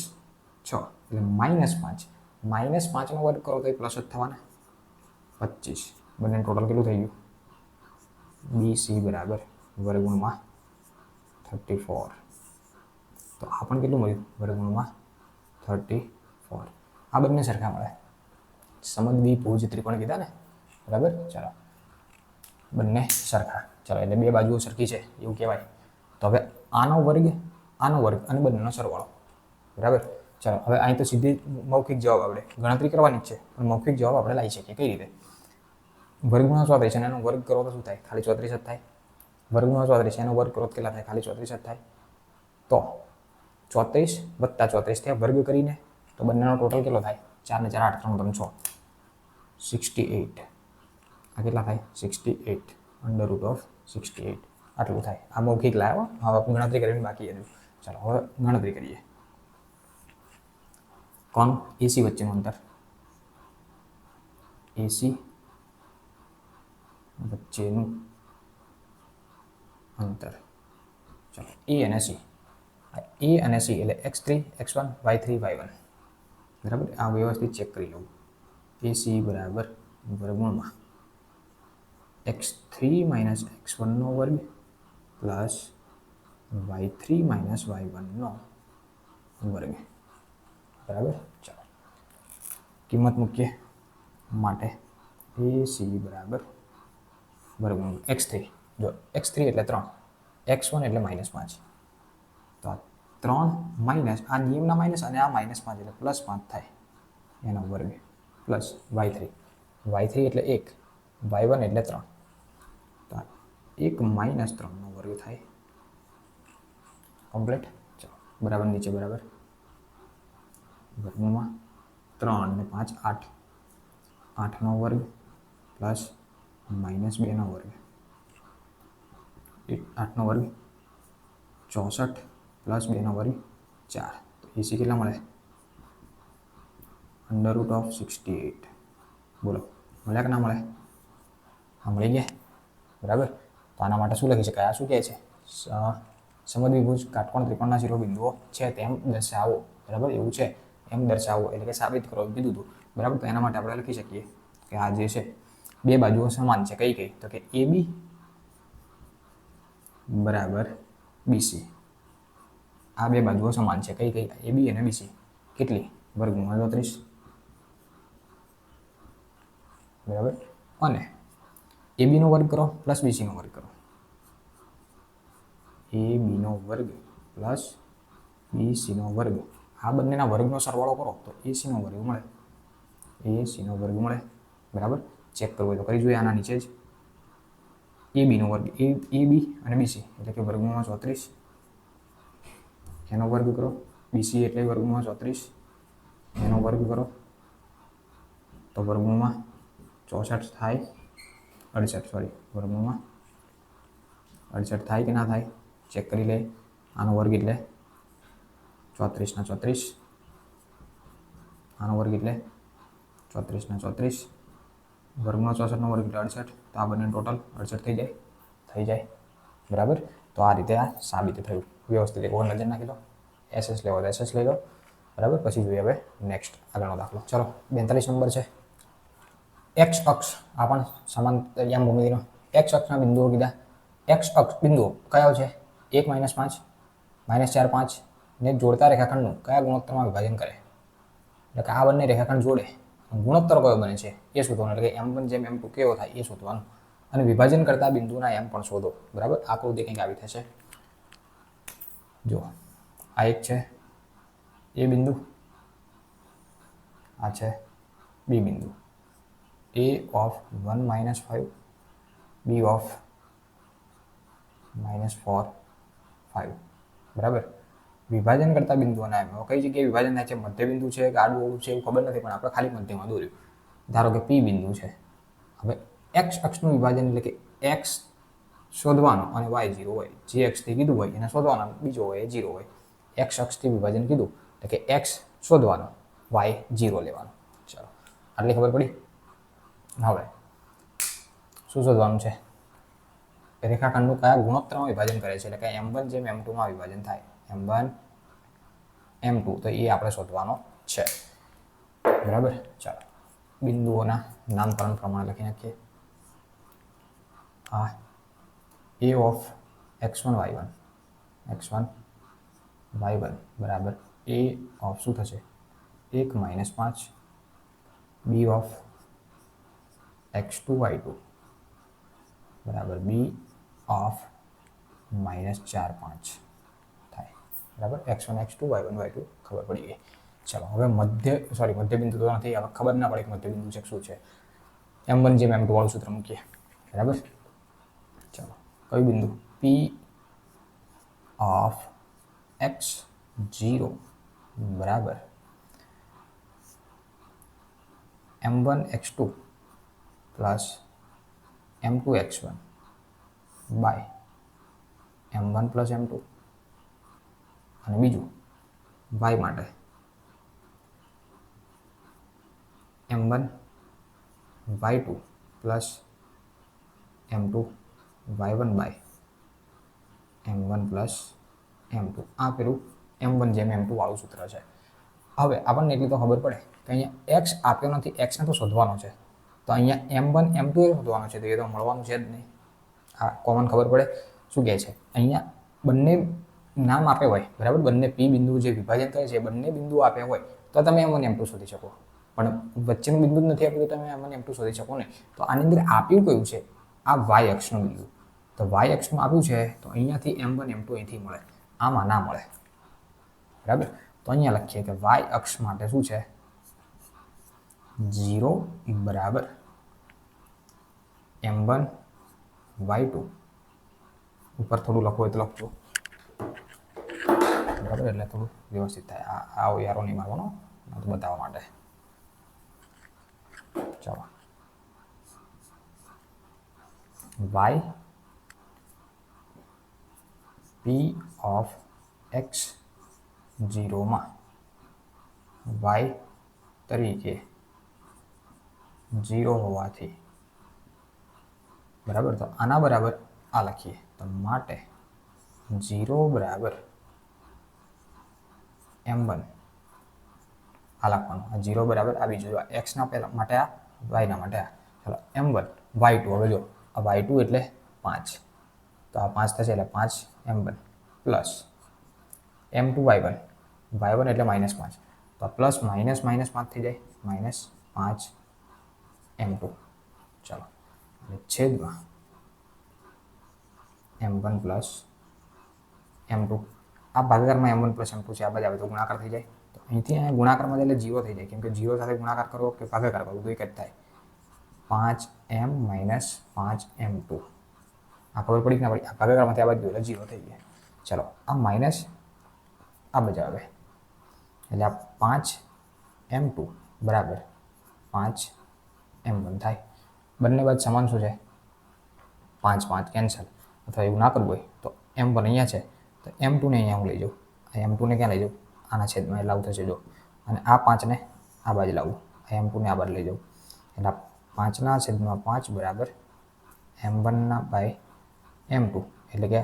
6 એટલે -5 -5 નો વર્ગ કરો તો એ પ્લસ જ થવાના 25 બંને ટોટલ કેટલું થઈ ગયું BC બરાબર વર્ગમૂળમાં 34 તો આ પણ કેટલું મળ્યું વર્ગમૂળમાં 34 આ બંને સરખા મળે સમદ્વિ ભુજ ત્રિકોણ કીધા ને બરાબર ચાલો બંને સરખા ચાલો એટલે બે બાજુઓ સરખી છે એવું કહેવાય તો હવે આનો વર્ગ અને બંનેનો સરવાળો બરાબર ચાલો હવે અહીં તો સીધી મૌખિક જવાબ આપણે ગણતરી કરવાની જ છે પણ મૌખિક જવાબ આપણે લાવી શકીએ કઈ રીતે વર્ગમૂળ 34 અને એનો વર્ગ કરો તો શું થાય ખાલી 34 જ થાય વર્ગમૂળ 34 એનો વર્ગ કરો તો કેટલા થાય ખાલી 34 જ થાય તો 34 + 34 ત્યાં વર્ગ કરીને તો બંનેનો ટોટલ કેટલો થાય 4 ને 4 8 3 3 6 68 આ કેટલા થાય 68 √68 આટલું થાય આ મૌખિક લાવ્યો હવે ગણતરી કરીને બાકી હતું ચાલો હવે ગણતરી કરીએ કોણ એસી વચ્ચેનું અંતર એસી વચ્ચેનું અંતર ચલો એ અને સી એ અને સી એટલે x3 x1 y3 y1 બરાબર. આ વ્યવસ્થિત ચેક કરી લઉં. એ સી બરાબર વર્ગમૂળમાં x3 માઇનસ x1નો વર્ગ પ્લસ y3 માઇનસ y1નો વર્ગ બરાબર. ચાલો કિંમત મૂકીએ માટે એ સી બરાબર વર્ગમૂળ x3. જો x3 એટલે 3, x1 એટલે -5. તો આ 3 માઇનસ આ નિયમના માઇનસ અને આ -5 એટલે +5 થાય એનો વર્ગ પ્લસ y3 એટલે 1, y1 એટલે 3. તો 1 માઇનસ 3નો વર્ગ થાય કમ્પ્લીટ. ચાલો બરાબર નીચે બરાબર વર્ગમૂળમાં 3 ને 5 8, 8નો વર્ગ પ્લસ -2નો વર્ગ 8નો વર્ગ 64 પ્લસ 2નો વર્ગ 4. તો એસી કેટલા મળે? √68. બોલો મળ્યા કે ના મળે? હા મળી ગયા બરાબર. તો આના માટે શું લખી શકાય? આ શું કહે છે? સમદ્વિભુજ કાટકોણ ત્રિકોણના શિરોબિંદુઓ છે તેમ દર્શાવો. બરાબર એવું છે એમ દર્શાવો એટલે કે સાબિત કરો કીધું હતું બરાબર. તો એના માટે આપણે લખી શકીએ કે આ જે છે બે બાજુઓ સમાન છે. કઈ કઈ? તો કે AB બરાબર BC. આ બે બાજુઓ સમાન છે. કઈ કઈ? AB અને BC. કેટલી? વર્ગમૂળ 34 બરાબર. અને AB નો વર્ગ કરો પ્લસ BC નો વર્ગ કરો. AB નો વર્ગ પ્લસ BC નો વર્ગ. આ બંનેના વર્ગનો સરવાળો કરો તો AC નો વર્ગ મળે. AC નો વર્ગ મળે બરાબર. ચેક કરવું હોય તો કરી જોઈએ. આના નીચે જ AB નો વર્ગ AB અને BC એટલે કે વર્ગમૂળમાં 34 એનો વર્ગ કરો. BC એટલે વર્ગમૂળમાં 34 એનો વર્ગ કરો તો વર્ગમૂળમાં 64 થાય 68. સોરી વર્ગમૂળમાં 68 થાય કે ના થાય ચેક કરી લે. આનો વર્ગ એટલે 34 ના 34. આનો વર્ગ એટલે 34 ના 34. વર્ગમૂળ 64નો વર્ગ એટલે 68. તો આ બંને ટોટલ 68 થઈ જાય બરાબર. તો આ રીતે આ સાબિત થયું. વ્યવસ્થિત એક નજર નાખી લો. SS લેવો તો SS લઈ લો બરાબર. પછી જોઈએ હવે નેક્સ્ટ આગળનો દાખલો. ચલો 42 નંબર છે. x અક્ષ આ પણ સમાન યામ ભૂમિતિનો x અક્ષના બિંદુઓ કીધા. x અક્ષ બિંદુઓ કયા છે? 1 -5 -4 5 ને જોડતા રેખાખંડનું કયા ગુણોત્તરમાં વિભાજન કરે? એટલે કે આ બંને રેખાખંડ જોડે ગુણોત્તર કયો બને છે એ શોધવાનું. એટલે કે m1 જેમ m2 કેવો થાય એ શોધવાનું. અને વિભાજન કરતા બિંદુના m પણ શોધો બરાબર. આકૃતિ કંઈક આવી થશે. જો આ એક છે એ બિંદુ, આ છે બી બિંદુ. A of 1 - 5, B of -4 5 બરાબર. વિભાજન કરતા બિંદુઓના એમ કઈ જગ્યાએ વિભાજન થાય છે? મધ્ય બિંદુ છે કે આડું અવળું છે એવું ખબર નથી, પણ આપણે ખાલી મધ્યમાં દોર્યું. ધારો કે P બિંદુ છે. હવે x અક્ષનું વિભાજન એટલે કે x શોધવાનો અને y 0 હોય. જે અક્ષથી કીધું હોય એને શોધવાનો, બીજો હોય એ 0 હોય. x અક્ષથી વિભાજન કીધું એટલે કે x શોધવાનો, y 0 લેવાનો. ચાલો આટલી ખબર પડી. હવે શું શોધવાનું છે? રેખાખંડનું કયા ગુણોત્તરમાં વિભાજન કરે છે? એટલે કે m1 જેમ m2 માં વિભાજન થાય. m1 m2 તો એ આપણે શોધવાનો છે બરાબર. ચાલો બિંદુઓના નામકરણ પ્રમાણે લખી નાખીએ. આ A of x1 y1 x1 y1 બરાબર A of શું થશે? 1 -5 B of x2 y2 બરાબર B of -4 5 થાય બરાબર. x1 x2 y1 y2 ખબર પડી ગઈ. ચાલો હવે મધ્ય બિંદુ તો નથી. હવે ખબર ના પડે કે મધ્ય બિંદુ છે શું છે. m1 જેમ m2 વાળું સૂત્ર મૂકીએ બરાબર. ચાલો કયું બિંદુ? P of x0 બરાબર m1 x2 plus m2 x1 by m1 plus m2. અને બીજું y માટે m1 y2 plus m2 y1 by m1 plus m2. આ પેલું M1 જેમ M2 વાળું સૂત્ર છે. હવે આપણને એટલી તો ખબર પડે કે અહીંયા x આપ્યો નથી, x ને તો શોધવાનો છે. તો અહીંયા M1 M2 એ શોધવાનો છે, તો એ તો મળવાનું છે જ નહીં. હા, કોમન ખબર પડે. શું કહે છે અહીંયા બંને નામ આપે હોય, બરાબર, બંને P બિંદુ જે વિભાજન કરે છે બંને બિંદુ આપ્યા હોય તો તમે M1 M2 શોધી શકો, પણ વચ્ચેનું બિંદુ જ નથી આપ્યું તો તમે M1 M2 શોધી શકો નહીં. તો આની અંદર આપ્યું કયું છે? આ y અક્ષનું બિંદુ. તો y અક્ષનું આપ્યું છે તો અહીંયાથી M1 M2 અહીંથી મળે, આમાં ના મળે, બરાબર. તો અહીંયા લખીએ કે y અક્ષ માટે શું છે? 0 બરાબર M1 y2. ઉપર થોડું લખવું હોય તો લખજો, બરાબર, એટલે થોડું વ્યવસ્થિત થાય. આ યારો નહીં મારવાનો, બતાવવા માટે. ચાલો, y p of x 0 માં y તરીકે 0 હોવાથી, બરાબર. તો આના બરાબર આ લખીએ તો માટે 0 બરાબર M1 આ લખવાનું. આ 0 બરાબર આ બીજું x ના પહેલા માટે આ, y ના માટે આ. ચાલો, M1 y2. હવે જો આ y2 એટલે 5, તો આ 5 થશે એટલે 5 M1 plus M2 y1. y1 એટલે -5, તો પ્લસ માઇનસ -5 થઈ જાય, -5 M2. ચાલો, છેદમાં M1 પ્લસ M2. આ ભાગાકારમાં M1 પ્લસ M2 છે, આ બાજુ આવે તો ગુણાકાર થઈ જાય. તો અહીંથી અહીંયા ગુણાકારમાં એટલે 0 થઈ જાય, કેમ કે 0 સાથે ગુણાકાર કરો કે ભાગાકાર કરો તો એક જ થાય. 5m minus 5m2. આ ખબર પડી કે ના પડી? આ ભાગાકારમાંથી આ બાજુ એટલે 0 થઈ ગયા. ચલો, આ માઇનસ આ બાજુ આવે એટલે આ 5m2 બરાબર 5m1 થાય. બંને બાજુ સમાન શું છે? 5 5 કેન્સલ. અથવા એવું ના કરવું હોય તો M1 અહીંયા છે તો M2 ને અહીંયા હું લઈ જાઉં. આ M2 ને ક્યાં લઈ જાઉં? આના છેદમાં, એટલે આવું થશે જો. અને આ 5 ને આ બાજુ લાવું, આ M2 ને આ બાજુ લઈ જાઉં, એટલે 5 ના છેદમાં 5 બરાબર M1 ના બાય M2, એટલે કે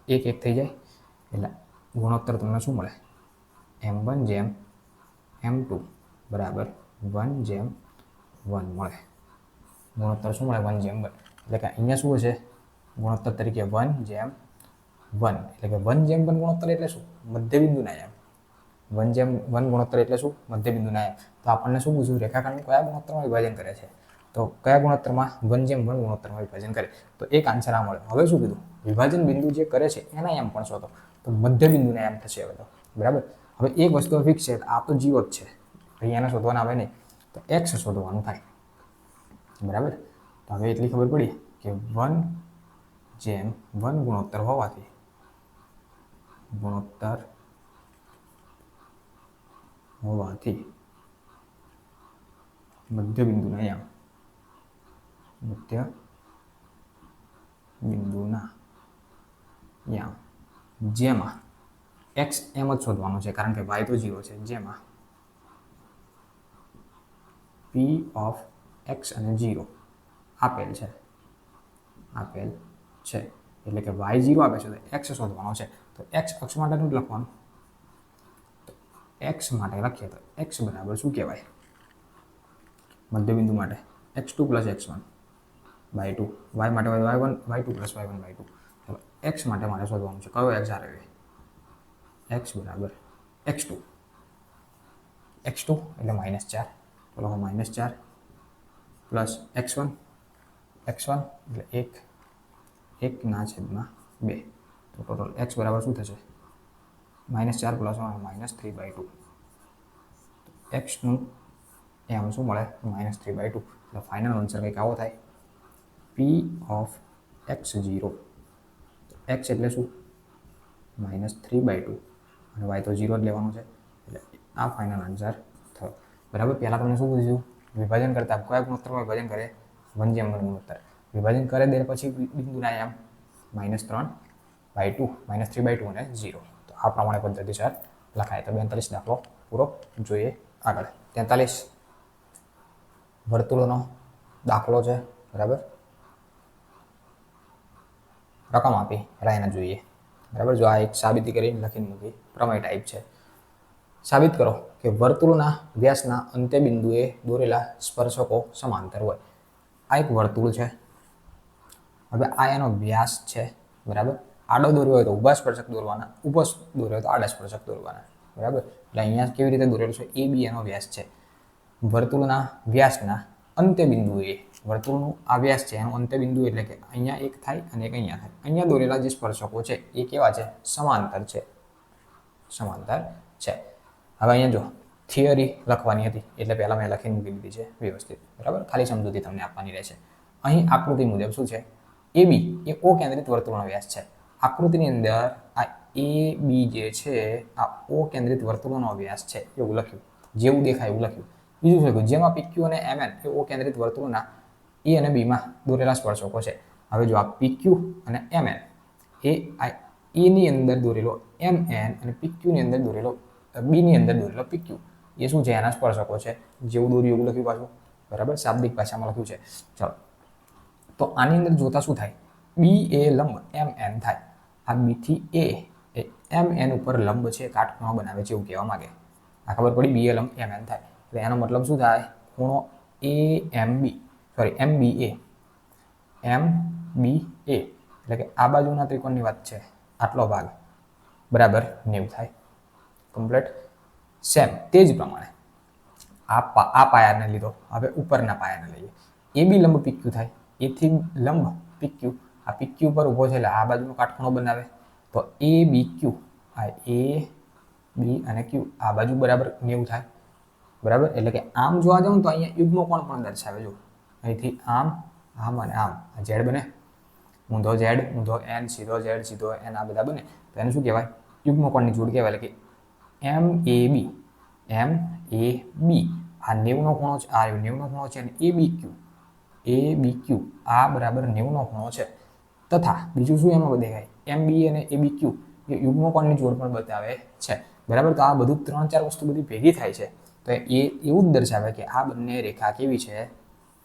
1 1 થઈ જાય. એટલે ગુણોત્તર તમને શું મળે? M1 જેમ M2 બરાબર 1:1 મળે. ગુણોત્તર શું મળે? 1:1. એટલે કે અહીંયા શું હશે ગુણોત્તર તરીકે? 1:1. એટલે કે 1:1 ગુણોત્તર એટલે શું? મધ્યબિંદુના યામ. 1:1 ગુણોત્તર એટલે શું? મધ્યબિંદુના યામ. તો આપણને શું પૂછ્યું? રેખાખંડ કયા ગુણોત્તરમાં વિભાજન કરે છે? તો કયા ગુણોત્તરમાં? 1:1 ગુણોત્તરમાં વિભાજન કરે. તો એક આન્સર આ મળે. હવે શું કીધું? વિભાજન બિંદુ જે કરે છે એના યામ પણ શોધો. તો મધ્યબિંદુના યામ થશે હવે તો, બરાબર. હવે એક વસ્તુ ફિક્સ છે, આ તો જીરો જ છે, અહીંયા શોધવાના આવે નહીં, તો x શોધવાનું થાય, બરાબર. તો હવે એટલી ખબર પડી કે 1:1 ગુણોત્તર હોવાથી મધ્યબિંદુના યામ જેમાં x એમ જ શોધવાનું છે કારણ કે y તો 0 છે, જેમાં p of x અને 0 આપેલ છે, એટલે કે y 0 આપે છે તો x શોધવાનો છે. તો x અક્ષ માટેનું જ લખવાનું. તો x માટે લખીએ તો x બરાબર શું કહેવાય? મધ્યબિંદુ માટે x2 plus x1 by 2, y માટે y1 y2 plus y1 by 2. ચાલો, x માટે મારે શોધવાનું છે કયો x આવે? x બરાબર x2 એટલે -4. તો લખો -4 પ્લસ x1 એટલે 1 ના છેદમાં 2. તો ટોટલ x બરાબર શું થશે? -4 પ્લસ 3/2. xનું એમ શું મળે? -3/2. એટલે ફાઇનલ આન્સર કંઈક આવો થાય, p of x0. x એટલે શું? -3/2 અને y તો 0 જ લેવાનું છે, એટલે આ ફાઇનલ આન્સર થયો, બરાબર. પહેલાં તમને શું પૂછ્યું? વિભાજન કરતા કયા ગુણોત્તરમાં વિભાજન કરે? 1:1 ગુણોત્તર. વિભાજન કરે દે પછી બિંદુના યામ -3/2 અને 0. તો આ પ્રમાણે પદ્ધતિસર લખાય. તો 42 દાખલો પૂરો. જોઈએ આગળ. 43 વર્તુળોનો દાખલો છે, બરાબર. રકમ આપી પહેલાં એને જોઈએ. બરાબર. જો આ એક સાબિતી કરીને લખીને મૂકી પ્રમેય ટાઈપ છે. સાબિત કરો કે વર્તુળના વ્યાસના અંત્ય બિંદુએ દોરેલા સ્પર્શકો સમાંતર હોય. આ એક વર્તુળ છે. હવે આ એનો વ્યાસ છે, બરાબર. આડો દોર્યો હોય તો ઊભા સ્પર્શક દોરવાના, ઊભો દોર્યો હોય તો આડા સ્પર્શક દોરવાના, બરાબર. એટલે અહીંયા કેવી રીતે દોરેલું છે, એ બી એનો વ્યાસ છે. વર્તુળના વ્યાસના અંત્ય બિંદુએ, વર્તુળનું આ વ્યાસ છે એનું અંત્ય બિંદુ એટલે કે અહીંયા એક થાય અને એક અહીંયા થાય. અહીંયા દોરેલા જે સ્પર્શકો છે એ કેવા છે, સમાંતર છે, સમાંતર છે. હવે અહીંયા જો થિયરી લખવાની હતી એટલે પહેલા મેં લખીને મૂકી દીધી છે વ્યવસ્થિત, બરાબર. ખાલી સમજૂતી તમને આપવાની રહેશે. અહીં આકૃતિ મુજબ શું છે, એ બી એ ઓ કેન્દ્રિત વર્તુળનો વ્યાસ છે. આકૃતિની અંદર આ એ બી જે છે આ ઓ કેન્દ્રિત વર્તુળનો વ્યાસ છે એવું લખ્યું, જેવું દેખાય એવું લખ્યું. બીજું શું, જેમાં પીક્યુ અને એમએન એ ઓ કેન્દ્રિત વર્તુળના એ અને બીમાં દોરેલા સ્પર્શકો છે. હવે જો આ પીક્યુ અને એમએન એ આ એની અંદર દોરેલો એમએન અને પીક્યુની અંદર દોરેલો બીની અંદર દોરેલો પીક્યુ એ શું છે, એના સ્પર્શકો છે. જેવું દોર્યું એવું લખ્યું પાછું, બરાબર. શાબ્દિક ભાષામાં લખ્યું છે. ચાલો, તો આની અંદર જોતા શું થાય, બી એ લંબ એમ એન થાય. આ બીથી એ એમ એન ઉપર લંબ છે, કાટખૂણો બનાવે છે એવું કહેવા માંગે. આ ખબર પડી, બી એ લંબ એમ એન થાય એટલે એનો મતલબ શું થાય, ખૂણો એ એમ બી, સોરી એમ બી એ, એમ બી એ એટલે કે આ બાજુના ત્રિકોણની વાત છે, આટલો ભાગ બરાબર 90 થાય. કમ્પ્લીટ. સેમ તે જ પ્રમાણે આ પાયાને લીધો, હવે ઉપરના પાયાને લઈએ. એ બી લંબ પીક્યુ થાય, એથી લંબ પીક્યુ, આ પીક્યુ પર ઊભો છે એટલે આ બાજુનો કાટખૂણો બનાવે. તો એ બી ક્યુ, આ એ બી અને ક્યુ આ બાજુ બરાબર 90 થાય, બરાબર. એટલે કે આમ જોવા જાઉં તો અહીંયા યુગ્મ કોણ પણ દર્શાવે. જો અહીંથી આમ આમ અને આમ ઝેડ બને, ઊંધો ઝેડ, ઊંધો એન, સીધો ઝેડ, સીધો એન, આ બધા બને તો એને શું કહેવાય, યુગ્મ કોણની જોડ કહેવાય. એટલે કે એમ એ બી, એમ એ બી આ 90નો ખૂણો છે, આ 90નો ખૂણો છે અને એ બી ક્યુ, એ બી ક્યુ આ બરાબર 90નો ખૂણો છે. તથા બીજું શું એમાં દેખાય, એમ બી અને એ બી ક્યુ એ યુગ્મ કોણની જોડ પણ બતાવે છે, બરાબર. તો આ બધું 3-4 વસ્તુ બધી ભેગી થાય છે તો એ એવું જ દર્શાવે કે આ બંને રેખા કેવી છે,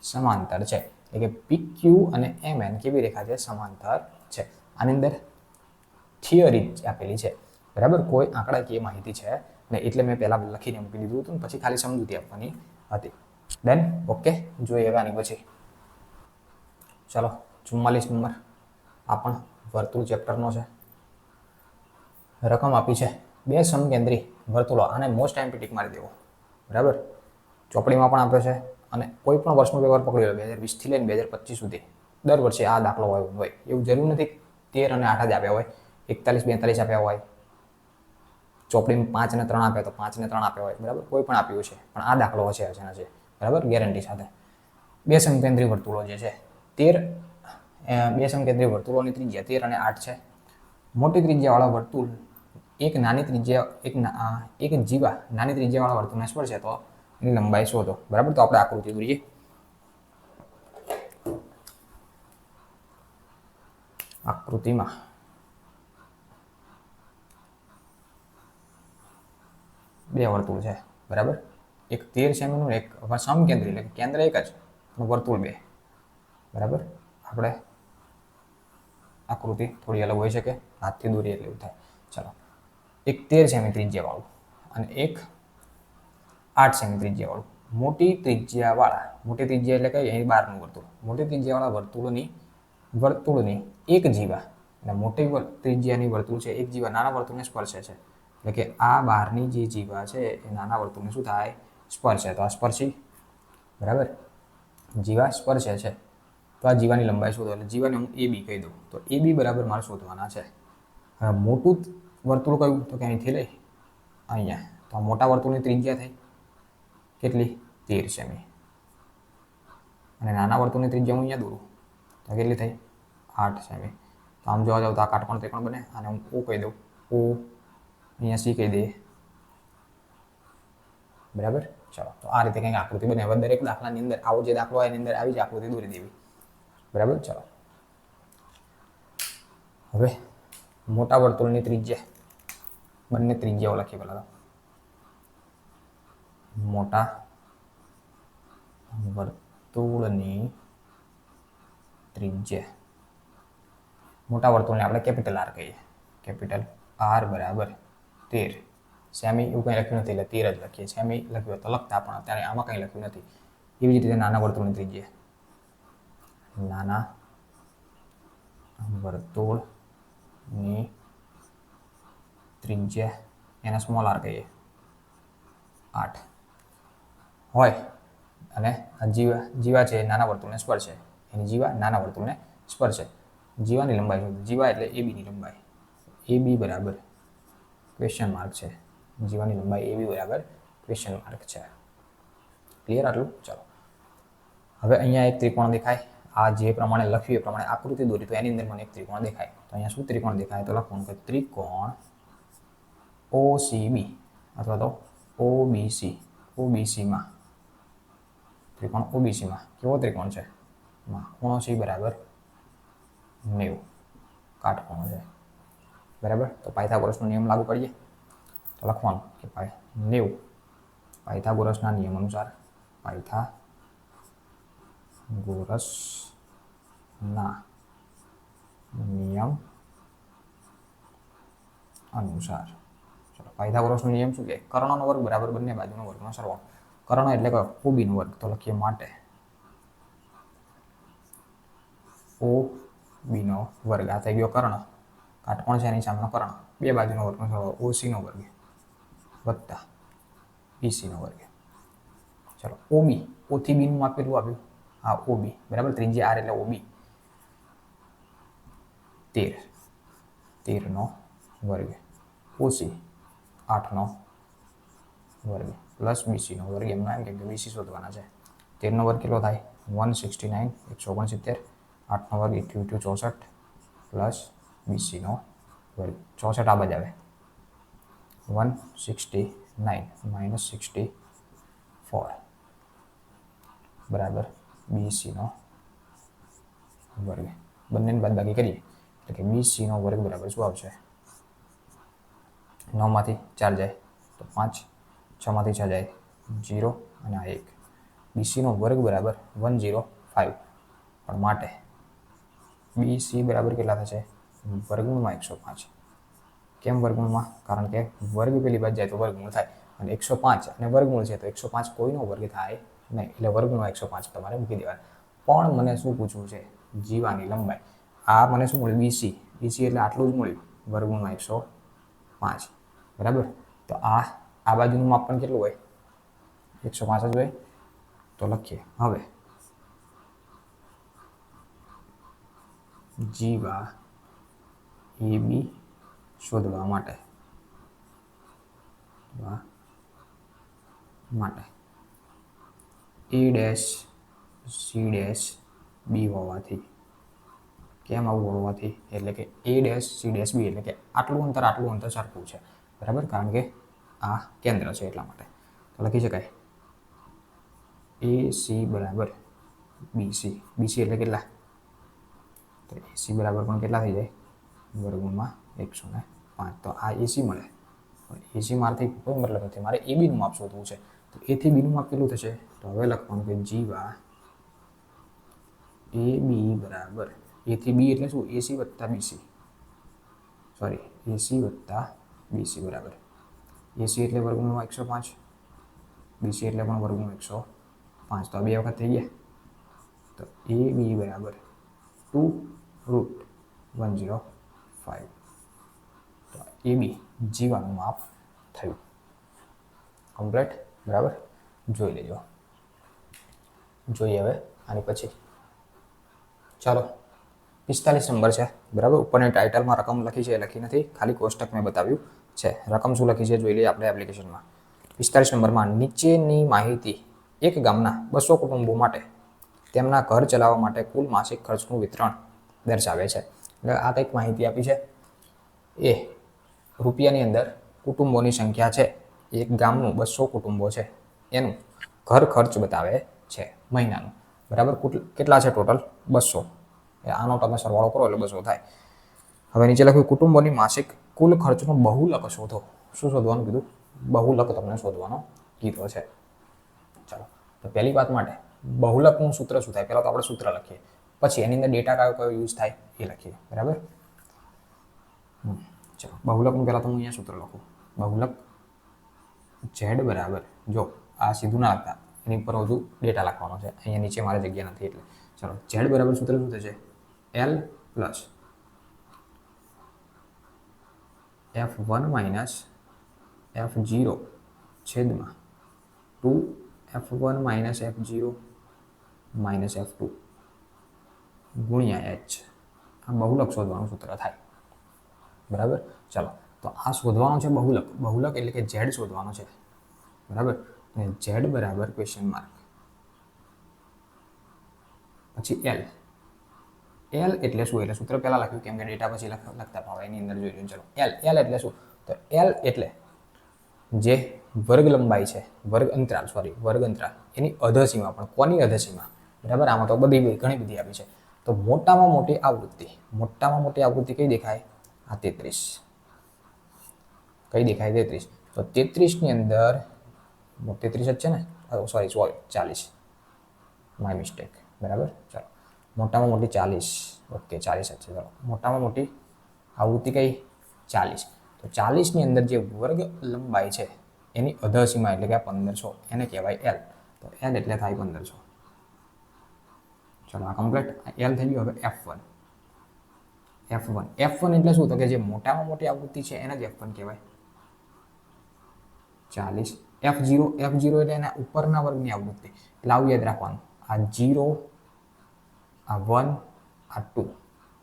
સમાંતર છે. એટલે કે પી ક્યુ અને એમ એન કેવી રેખા છે, સમાંતર છે. આની અંદર થિયરી આપેલી છે, બરાબર. કોઈ આંકડાકીય માહિતી છે ને, એટલે મેં પહેલા લખીને મૂકી દીધું હતું, પછી ખાલી સમજૂતી આપવાની હતી. Done, okay. જોઈએ હવે આની પછી. ચાલો 44 નંબર, આ પણ વર્તુળ ચેપ્ટરનો છે. રકમ આપી છે 2 સમકેન્દ્રી વર્તુળો, આને મોસ્ટ ટાઈમ ટીક મારી દેવો, બરાબર. ચોપડીમાં પણ આપ્યો છે અને કોઈ પણ વર્ષનું પેપર પકડી લો 2020 થી લઈને 2025 સુધી દર વર્ષે આ દાખલો હોય એવું જરૂર નથી 13 અને 8 જ આપ્યા હોય, 41 42 આપ્યા હોય, ચોપડીમાં 5 અને 3 આપ્યા તો 5 અને 3 આપ્યા હોય, બરાબર. કોઈ પણ આપ્યું છે પણ આ દાખલો હશે છે, બરાબર, ગેરંટી સાથે. 2 સમકેન્દ્રી વર્તુળો જે છે 2 સમકેન્દ્રી વર્તુળોની ત્રિજ્યા 13 અને 8 છે. મોટી ત્રિજ્યાવાળા વર્તુળ એક નાની ત્રિજ્યા એક જીવા નાની ત્રિજ્યાવાળા વર્તુળને સ્પર્શે તો એની લંબાઈ શોધો, બરાબર. તો આપણે આકૃતિ દોરીએ. આકૃતિમાં બે વર્તુળ છે, બરાબર. એક 13 સેમીનું, એક સમકેન્દ્રી એટલે કેન્દ્ર એક જ, વર્તુળ 2, બરાબર. આપણે આકૃતિ થોડી અલગ હોઈ શકે, હાથથી દોરીએ એટલે એવું થાય. ચાલો, એક 13 સેમી ત્રિજ્યાવાળું અને એક 8 સેમી ત્રિજ્યાવાળું. મોટી ત્રિજ્યા એટલે કઈ, અહીં બહારનું વર્તુળ. મોટી ત્રિજ્યાવાળા વર્તુળની એક જીવા અને મોટી ત્રિજ્યાની વર્તુળ છે એક જીવા નાના વર્તુળને સ્પર્શે છે. એટલે કે આ બહારની જે જીવા છે એ નાના વર્તુળને શું થાય, સ્પર્શે. તો આ સ્પર્શી, બરાબર, જીવા સ્પર્શે છે તો આ જીવાની લંબાઈ શોધો. એટલે જીવાને હું એ બી કહી દઉં તો એ બી બરાબર મારે શોધવાના છે. હવે મોટું વર્તુળ કયું, તો કે અહીંથી લઈ અહીંયા, તો આ મોટા વર્તુળની ત્રિજ્યા થઈ કેટલી, 13 સેમી. અને નાના વર્તુળની ત્રિજ્યા હું અહીંયા દોરું તો કેટલી થઈ, 8 સેમી. તો આમ જોવા જાવ તો આ કાટકોણ ત્રિકોણ બને, અને હું ઓ કહી દઉં, ઓ અહીંયા સી કહી દઈએ, બરાબર. ચાલો, તો આ રીતે કંઈક આકૃતિ બને. હવે દરેક દાખલાની અંદર આવો જે દાખલો હોય એની અંદર આવી જ આકૃતિ દોરી દેવી, બરાબર. ચાલો, હવે મોટા વર્તુળની ત્રિજ્યા, બંને ત્રિજ્યાઓ લખી પહેલા. મોટા વર્તુળની ત્રિજ્યા, મોટા વર્તુળને આપણે કેપિટલ આર કહીએ, કેપિટલ R બરાબર 13. સેમી એવું કંઈ લખ્યું નથી એટલે 13 જ લખીએ. સેમી લખ્યું તો લખતા પણ અત્યારે આમાં કંઈ લખ્યું નથી. એવી જ રીતે નાના વર્તુળની ત્રિજ્યા, નાના વર્તુળની ત્રિજ્યા એને સ્મોલ r કહીએ 8 હોય અને આ જીવા છે નાના વર્તુળને સ્પર્શે. એની જીવા નાના વર્તુળને સ્પર્શે. જીવાની લંબાઈ શું? જીવા એટલે એબીની લંબાઈ. AB બરાબર ક્વેશ્ચન માર્ક છે. જીવાની લંબાઈ AB બરાબર ક્વેશ્ચન માર્ક છે. ક્લિયર આટલું? ચાલો હવે અહીંયા એક ત્રિકોણ દેખાય. આ જે પ્રમાણે લખ્યું એ પ્રમાણે આકૃતિ દોરી તો એની અંદર મને એક ત્રિકોણ દેખાય. તો અહીંયા શું ત્રિકોણ દેખાય? તો લખવાનું કે ત્રિકોણ OCB અથવા તો OBCમાં ત્રિકોણ OBCમાં કેવો ત્રિકોણ છે? ખૂણો C બરાબર 90 કાટખૂણો છે. બરાબર. તો પાયથાગોરસનો નિયમ લાગુ કરીએ તો લખવાનું કે 90 પાયથાગોરસના નિયમ અનુસાર ચલો પાયથાગોરસનો નિયમ શું કે કર્ણનો વર્ગ બરાબર બંને બાજુનો વર્ગનો સરવાળો. કર્ણ એટલે કે OBનો વર્ગ. તો લખીએ માટે OBનો વર્ગ. આ થઈ ગયો કર્ણ. કાટકોણ છે એની સામેનો કર્ણ. બે બાજુનો વર્ગનો સરવાળો OCનો વર્ગ વત્તા BCનો વર્ગ. ચલો OB, O થી B નું માપ કેટલું આપ્યું? હા OB બરાબર. ત્રિજ્યા R એટલે OB 13નો વર્ગ, OC 8નો વર્ગ પ્લસ BCનો વર્ગ. એમનો એમ કેમ કે BC શોધવાના છે. 13નો વર્ગ કેટલો થાય? 169 169. 8નો વર્ગ 64 પ્લસ BCનો વર્ગ 64 આ બાજુ આવે 169 - 64 બરાબર BCનો વર્ગ. બંનેની બાદબાકી કરીએ એટલે કે BCનો વર્ગ બરાબર શું આવશે? 9 માંથી 4 જાય તો 5, 6 માંથી 6 જાય 0 અને આ 1. BCનો વર્ગ બરાબર 105. પણ માટે BC બરાબર કેટલા થશે? વર્ગમૂળમાં 105. કેમ વર્ગમૂળમાં? કારણ કે વર્ગ પેલી બાજુ જાય તો વર્ગમૂળ થાય અને 105 અને વર્ગમૂળ છે તો 105 કોઈનો વર્ગ થાય નહીં. એટલે વર્ગમૂળમાં 105 તમારે મૂકી દેવાના. પણ મને શું પૂછવું છે? જીવાની લંબાઈ. આ મને શું મળ્યું? BC. BC એટલે આટલું જ મળ્યું વર્ગમૂળમાં 105. બરાબર. તો આ બાજુનું માપ પણ કેટલું હોય? 105 જ હોય. તો લખીએ હવે જીવા AB શોધવા માટે A'(C')B હોવાથી. કેમ આવું હોવાથી? એટલે કે A'(C')B એટલે કે આટલું અંતર સરખું છે. બરાબર. કારણ કે આ કેન્દ્ર છે એટલા માટે. તો લખી શકાય AC બરાબર BC. BC એટલે કેટલા? તો AC બરાબર પણ કેટલા થઈ જાય? વર્ગમૂળમાં 105. તો આ AC મળે. AC મારથી કોઈ મતલબ નથી. મારે AB નું માપ શોધવું છે. તો A થી B નું માપ કેટલું થશે? તો હવે લખવાનું કે જીવા AB બરાબર A થી B એટલે શું? AC વત્તા BC. સોરી AC વત્તા BC બરાબર. AC એટલે વર્ગમૂળમાં 105. BC એટલે પણ વર્ગમૂળ 105. તો આ બે વખત થઈ ગયા. તો AB બરાબર 2√105. તો AB જીવાનું માપ થયું. કમ્પ્લીટ. બરાબર. જોઈ લેજો. જોઈએ હવે આની પછી. ચાલો 45 નંબર છે. બરાબર. ઉપરની ટાઇટલમાં રકમ લખી છે એ લખી નથી, ખાલી કોષ્ટક મેં બતાવ્યું છે. રકમ શું લખી છે જોઈ લઈએ આપણે એપ્લિકેશનમાં. 45 નંબરમાં નીચેની માહિતી એક ગામના 200 કુટુંબો માટે તેમના ઘર ચલાવવા માટે કુલ માસિક ખર્ચનું વિતરણ દર્શાવે છે. એટલે આ કંઈક માહિતી આપી છે. એ રૂપિયાની અંદર કુટુંબોની સંખ્યા છે. એક ગામનું 200 કુટુંબો છે એનું ઘર ખર્ચ બતાવે છે મહિનાનું. બરાબર. કેટલા છે ટોટલ? 200. આનો તમે સરવાળો કરો એટલે 200 થાય. હવે નીચે લખ્યું કુટુંબોની માસિક કુલ ખર્ચનો બહુલક શોધો. શું શોધવાનું કીધું? બહુલક તમને શોધવાનો કીધો છે. ચાલો તો પહેલી વાત માટે બહુલકનું સૂત્ર શું થાય? પહેલા તો આપણે સૂત્ર લખીએ, પછી એની અંદર ડેટા કયો યુઝ થાય એ લખીએ. બરાબર. ચલો બહુલકનું પહેલાં તો હું અહીંયા સૂત્ર લખું. બહુલક ઝેડ બરાબર, જો આ સીધું ના લખતા, એની ઉપર હજુ ડેટા લખવાનો છે, અહીંયા નીચે મારે જગ્યા નથી એટલે ચલો ઝેડ બરાબર સૂત્ર શું થશે? L plus F1 minus F0 છેદમાં 2F1 minus F0 minus F2 ગુણ્યા H. આ બહુલક શોધવાનું સૂત્ર થાય. બરાબર. ચાલો તો આ શોધવાનું છે બહુલક. બહુલક એટલે કે ઝેડ શોધવાનો છે. બરાબર. અને ઝેડ બરાબર ક્વેશ્ચન માર્ક પછી એલ. એલ એટલે શું? એટલે સૂત્ર પહેલાં લખ્યું કેમ કે ડેટા પછી લખતા ભાવ એની અંદર જોઈ લો. ચલો એલ. એલ એટલે શું? તો એલ એટલે જે વર્ગ લંબાઈ છે, વર્ગ અંતરાલ એની અધસીમા. પણ કોની અધસીમા? બરાબર. આમાં તો ઘણી બધી આપી છે. તો મોટામાં મોટી આવૃત્તિ કઈ દેખાય? આ 33. કઈ દેખાય? 33. તો 33 ની અંદર 33 જ છે ને? સોરી 40. My mistake. બરાબર. ચાલો મોટામાં મોટી 40. ઓકે 40 જ છે. ચાલો મોટામાં મોટી આવૃત્તિ કઈ? 40. તો 40 ની અંદર જે વર્ગ લંબાઈ છે એની અધસીમા એટલે કે 1500 એને કહેવાય એલ. તો એલ એટલે થાય 1500. ચલો આ કમ્પ્લીટ. એલ થઈ ગયું. હવે F1 એટલે શું? તો કે જે મોટામાં મોટી આવૃત્તિ છે એને જ F1 કહેવાય. 40. F0 એટલે એના ઉપરના વર્ગની આવૃત્તિ. એટલે આવું યાદ રાખવાનું. આ 0, આ 1, આ 2.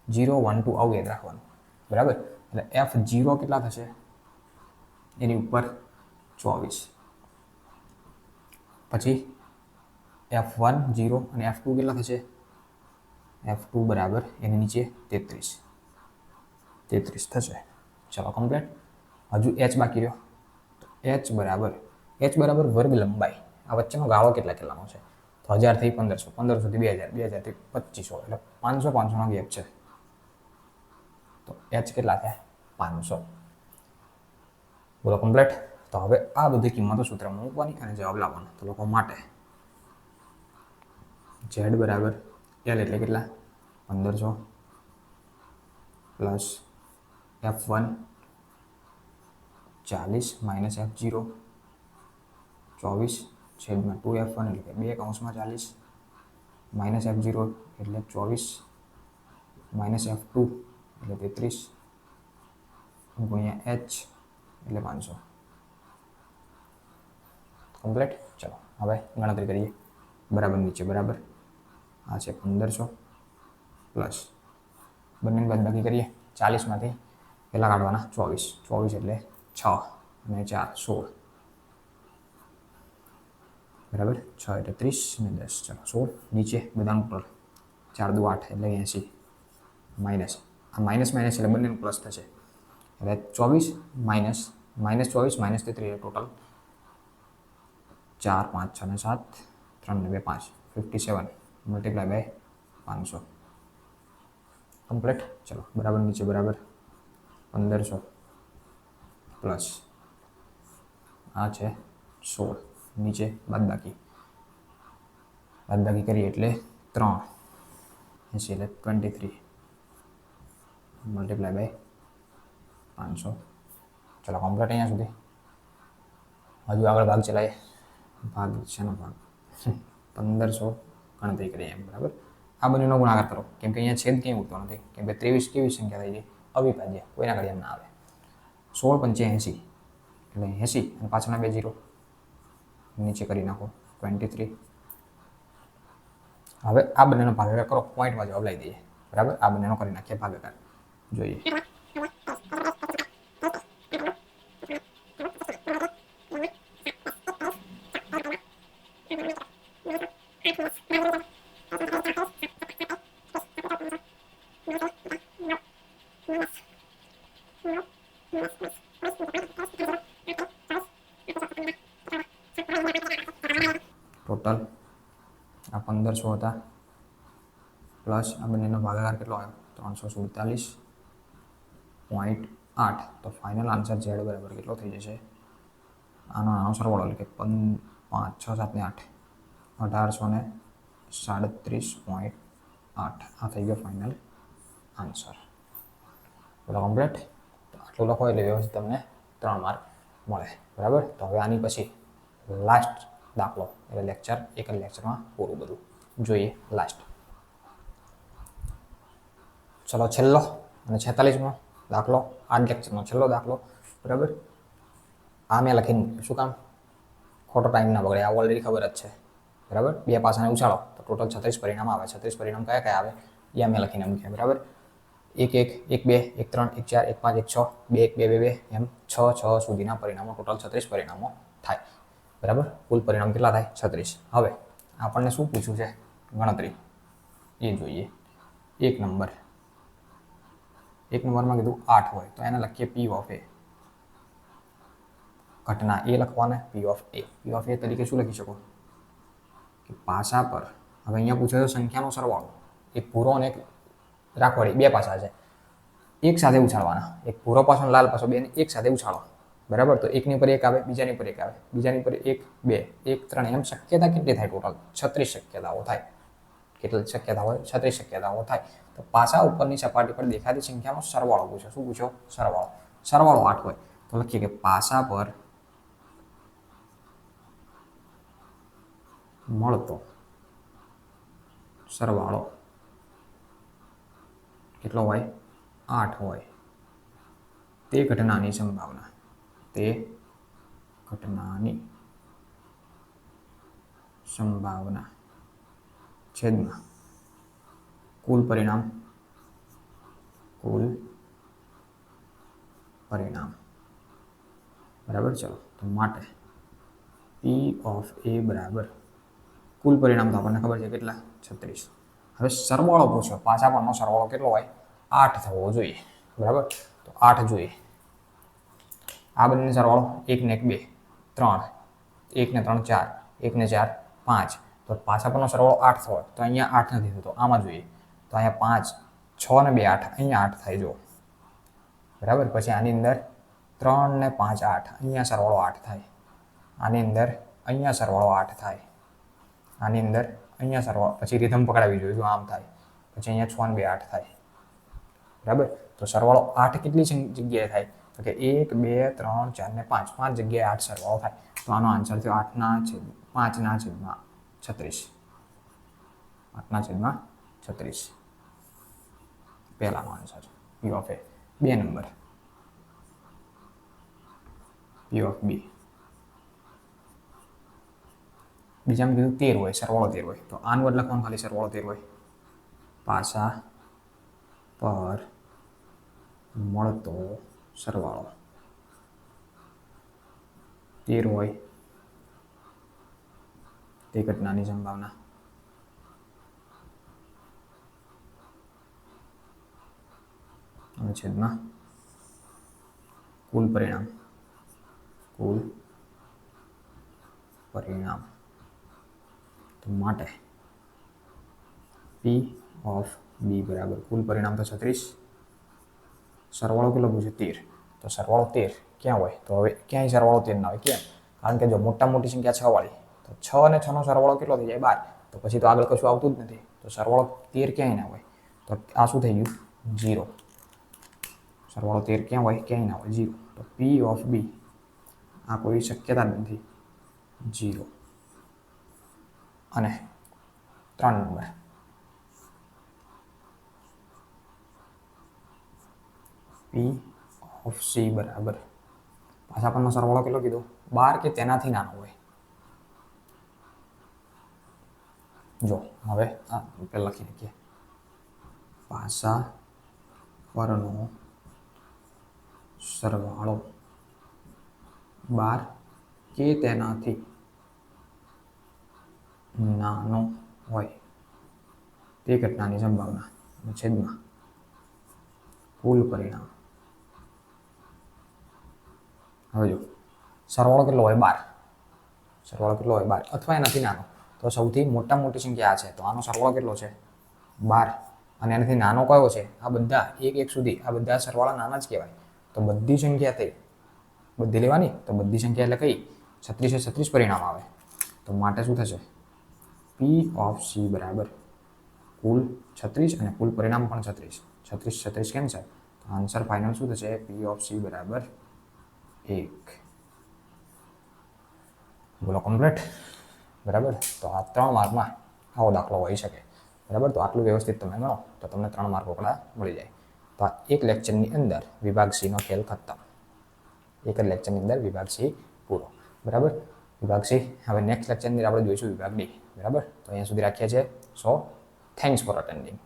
0, 1, 2 આવું યાદ રાખવાનું. બરાબર. એટલે F0 કેટલા થશે? એની ઉપર 24. પછી F1 0 અને F2 કેટલા થશે? F2 બરાબર એની નીચે 33 થશે. ચલો કમ્પ્લીટ. હજુ H બાકી રહ્યો. તો H બરાબર વર્ગ લંબાઈ. આ વચ્ચેનો ગાળો કેટલાનો છે? તો 1000 થી 1500, 1500 થી 2000, 2000 થી 2500 એટલે 500 નો ગેપ છે. તો H કેટલા થાય? 500. બોલો કમ્પ્લીટ. તો હવે આ બધી કિંમતો સૂત્રમાં મૂકવાની અને જવાબ લાવવાનો. તો લોકો માટે Z બરાબર L એટલે કેટલા? 1500 પ્લસ F1 40 માઇનસ F0 24 છેદમાં 2F1 એટલે કે 2 કૌંસમાં 40 માઇનસ F0 એટલે 24 માઇનસ F2 એટલે 33 ગુણ્યા H એટલે 500. કમ્પ્લીટ. ચલો હવે ગણતરી કરીએ. બરાબર નીચે બરાબર. આ છે 1500 પ્લસ બંનેની બાદબાકી કરીએ. 40માંથી પહેલા કાઢવાના 24 એટલે 6 અને 4 16. બરાબર. 6 એટલે 30 અને 10 ચલો 16. નીચે બધાનું ટોટલ 4 દુ 8 એટલે 80 માઇનસ આ માઇનસ એટલે બંનેનું પ્લસ થશે એટલે 24 માઇનસ 24 માઇનસ 33 ટોટલ 4 5 6 અને 7 3 ને 2 5 57 મલ્ટીપ્લાય બાય 500. કમ્પ્લીટ. ચલો બરાબર નીચે બરાબર 1500 પ્લસ આ છે 16. નીચે બાદબાકી કરીએ એટલે 3 80 એટલે 23 મલ્ટીપ્લાય બાય 500. ચલો કમ્પ્લીટ. અહીંયા સુધી. હજુ આગળ ભાગ ચલાવીએ. ભાગ છે નો ભાગ 1500 ગણતરી કરીએ એમ. બરાબર. આ બંનેનો ગુણાકાર કરો કેમ કે અહીંયા છેદ ક્યાંય ઉઠતો નથી કેમ કે 23 કેવી સંખ્યા થઈ ગઈ? અવિભાજ્ય. કોઈના ઘડી એમ ના આવે. 16 × 85 એટલે 80 અને પાછળના 2 0 નીચે કરી નાખો 23. હવે આ બંનેનો ભાગાકાર કરો. પોઈન્ટમાં જવાબ લઈ દઈએ. બરાબર. આ બંનેનો કરી નાખીએ ભાગાકાર. જોઈએ. ટોટલ આ 1500 હતા પ્લસ આ બંનેનો ભાગાકાર કેટલો આવ્યો? 347.8. તો ફાઇનલ આન્સર ઝેડ બરાબર કેટલો થઈ જશે? આનો સરવાળો એટલે કે 5 6 7 ને 8 1837.8. આ થઈ ગયો ફાઇનલ આન્સર. બોલો કમ્પ્લીટ. તો આટલો આટલું લખો એટલે વ્યવસ્થિત તમને 3 માર્ક મળે. બરાબર. તો હવે આની પછી લાસ્ટ દાખલો એટલે લેક્ચર એક જ લેક્ચરમાં પૂરું બધું જોઈએ લાસ્ટ. ચલો છેલ્લો અને 46મો દાખલો, આ લેક્ચરનો છેલ્લો દાખલો. બરાબર. આ મેં લખીને શું કામ, ખોટો ટાઈમ ના બગડે, આ ઓલરેડી ખબર જ છે. બરાબર. બે પાસાને ઉછાળો તો ટોટલ 36 પરિણામ આવે. 36 પરિણામ કયા કયા આવે એ મેં લખીને મૂક્યા. બરાબર. 1 1 1 2 1 3 1 4 1 5 1 6 2 1 2 2 એમ 6 સુધીના પરિણામો, ટોટલ 36 પરિણામો થાય. બરાબર. કુલ પરિણામ કેટલા થાય? 36. હવે આપણને શું પૂછ્યું છે ગણતરી એ જોઈએ. એક નંબરમાં કીધું 8 હોય તો એને લખીએ P ઓફ A. ઘટના એ લખવાને P ઓફ A તરીકે શું લખી શકો કે પાસા પર, હવે અહીંયા પૂછે તો સંખ્યાનો સરવાળો, એક ભૂરો અને એક રાખવાડી, બે પાસા છે, એક સાથે ઉછાળવાના. એક ભૂરો પાસો લાલ પાસો, બેને એક સાથે ઉછાળો. બરાબર. તો એકની પર એક આવે, બીજાની પર એક આવે, બીજાની પર 1 2 1 3 એમ શક્યતા કેટલી થાય? ટોટલ 36 શક્યતાઓ થાય. કેટલી શક્યતા હોય? 36 શક્યતાઓ થાય. તો પાસા ઉપરની સપાટી પર દેખાતી સંખ્યાનો સરવાળો પૂછ્યો. શું પૂછ્યો? સરવાળો 8 હોય તો લખીએ કે પાસા પર મળતો સરવાળો કેટલો હોય? 8 હોય. તે ઘટનાની સંભાવના છેદમાં કુલ પરિણામ. બરાબર. ચલો તો માટે P ઓફ A બરાબર કુલ પરિણામ તો આપણને ખબર છે કેટલા? 36. હવે સરવાળો પૂછ્યો, પાસા પરનો સરવાળો કેટલો હોય? 8 થવો જોઈએ. બરાબર. તો 8 જોઈએ. આ બંને સરવાળો 1 ને 1 2 3, 1 ને 3 4, 1 ને 4 5. તો પાસા પરનો સરવાળો 8 થયો તો અહીંયા 8 નથી થતો, આમાં જોઈએ તો અહીંયા 5 6 ને 2 8, અહીંયા 8 થાય. જો બરાબર. પછી આની અંદર 3 ને 5 8, અહીંયા સરવાળો 8 થાય. આની અંદર અહીંયા સરવાળો 8 થાય. આની અંદર અહીંયા સરવાળો, પછી રીધમ પકડાવી જોઈએ જો આમ થાય. પછી અહીંયા 6 ને 2 8 થાય. બરાબર. તો સરવાળો 8 કેટલી જગ્યાએ થાય? તો કે 1 2 3 4 ને 5, 5 જગ્યાએ 8 સરવાળો થાય. તો આનો આન્સર થયો 8/5/36. 8/36 પહેલાનો answer P of A. 2 number P of B. બીજામાં કીધું 13 હોય, સરવાળો 13 હોય તો આનું જ લખવાનું, ખાલી સરવાળો 13 હોય. પાસા પર મળતો સરવાળો 13 હોય તે ઘટનાની સંભાવના અને છેદમાં કુલ પરિણામ. તો માટે P ઓફ B બરાબર કુલ પરિણામ તો 36, સરવાળો કેટલો પૂછ્યો? 13. તો સરવાળો 13 ક્યાં હોય? તો હવે ક્યાંય સરવાળો 13 ના હોય. કેમ? કારણ કે જો મોટી સંખ્યા 6 વાળી, તો 6 અને 6 નો સરવાળો કેટલો થઈ જાય? 12. તો પછી તો આગળ કશું આવતું જ નથી. તો સરવાળો 13 ક્યાંય ના હોય. તો આ શું થઈ ગયું? 0. સરવાળો 13 ક્યાં હોય? ક્યાંય ના હોય, 0. તો P ઓફ B આ કોઈ શક્યતા જ નથી, 0. અને 3 નંબર P ઓફ C બરાબર પાસા પરનો સરવાળો કેટલો કીધો? 12 કે તેનાથી નાનો હોય. જો હવે આ પેલા લખી નાખીએ. પાસા પરનો સરવાળો 12 કે તેનાથી નાનો હોય તે ઘટનાની સંભાવના છેદમાં કુલ પરિણામ. હવે જો સરવાળો કેટલો હોય? 12. સરવાળો કેટલો હોય? 12 અથવા એનાથી નાનો. તો સૌથી મોટી સંખ્યા આ છે તો આનો સરવાળો કેટલો છે? 12. અને એનાથી નાનો કયો છે? આ બધા 1 1 સુધી આ બધા સરવાળા નાના જ કહેવાય. તો બધી સંખ્યા થઈ, બધી લેવાની. તો બધી સંખ્યા એટલે કઈ? 36 36 પરિણામ આવે. તો માટે શું થશે? P ઓફ C બરાબર કુલ 36 અને કુલ પરિણામ પણ 36. 36 36 કેન્સલ. આન્સર ફાઇનલ શું થશે? પી ઓફ સી બરાબર 1. બોલો કમ્પ્લીટ. બરાબર. તો આ 3 માર્કમાં આવો દાખલો હોઈ શકે. બરાબર. તો આટલું વ્યવસ્થિત તમે ગણો તો તમને 3 માર્ક રોકડા મળી જાય. તો આ એક લેક્ચરની અંદર વિભાગ સીનો ખેલ ખતમ. એક જ લેક્ચરની અંદર વિભાગ સી પૂરો. બરાબર. વિભાગ સી હવે નેક્સ્ટ લેક્ચરની અંદર આપણે જોઈશું વિભાગ ડી. બરાબર. તો અહીંયા સુધી રાખીએ છીએ. સો થેન્ક્સ ફોર અટેન્ડિંગ.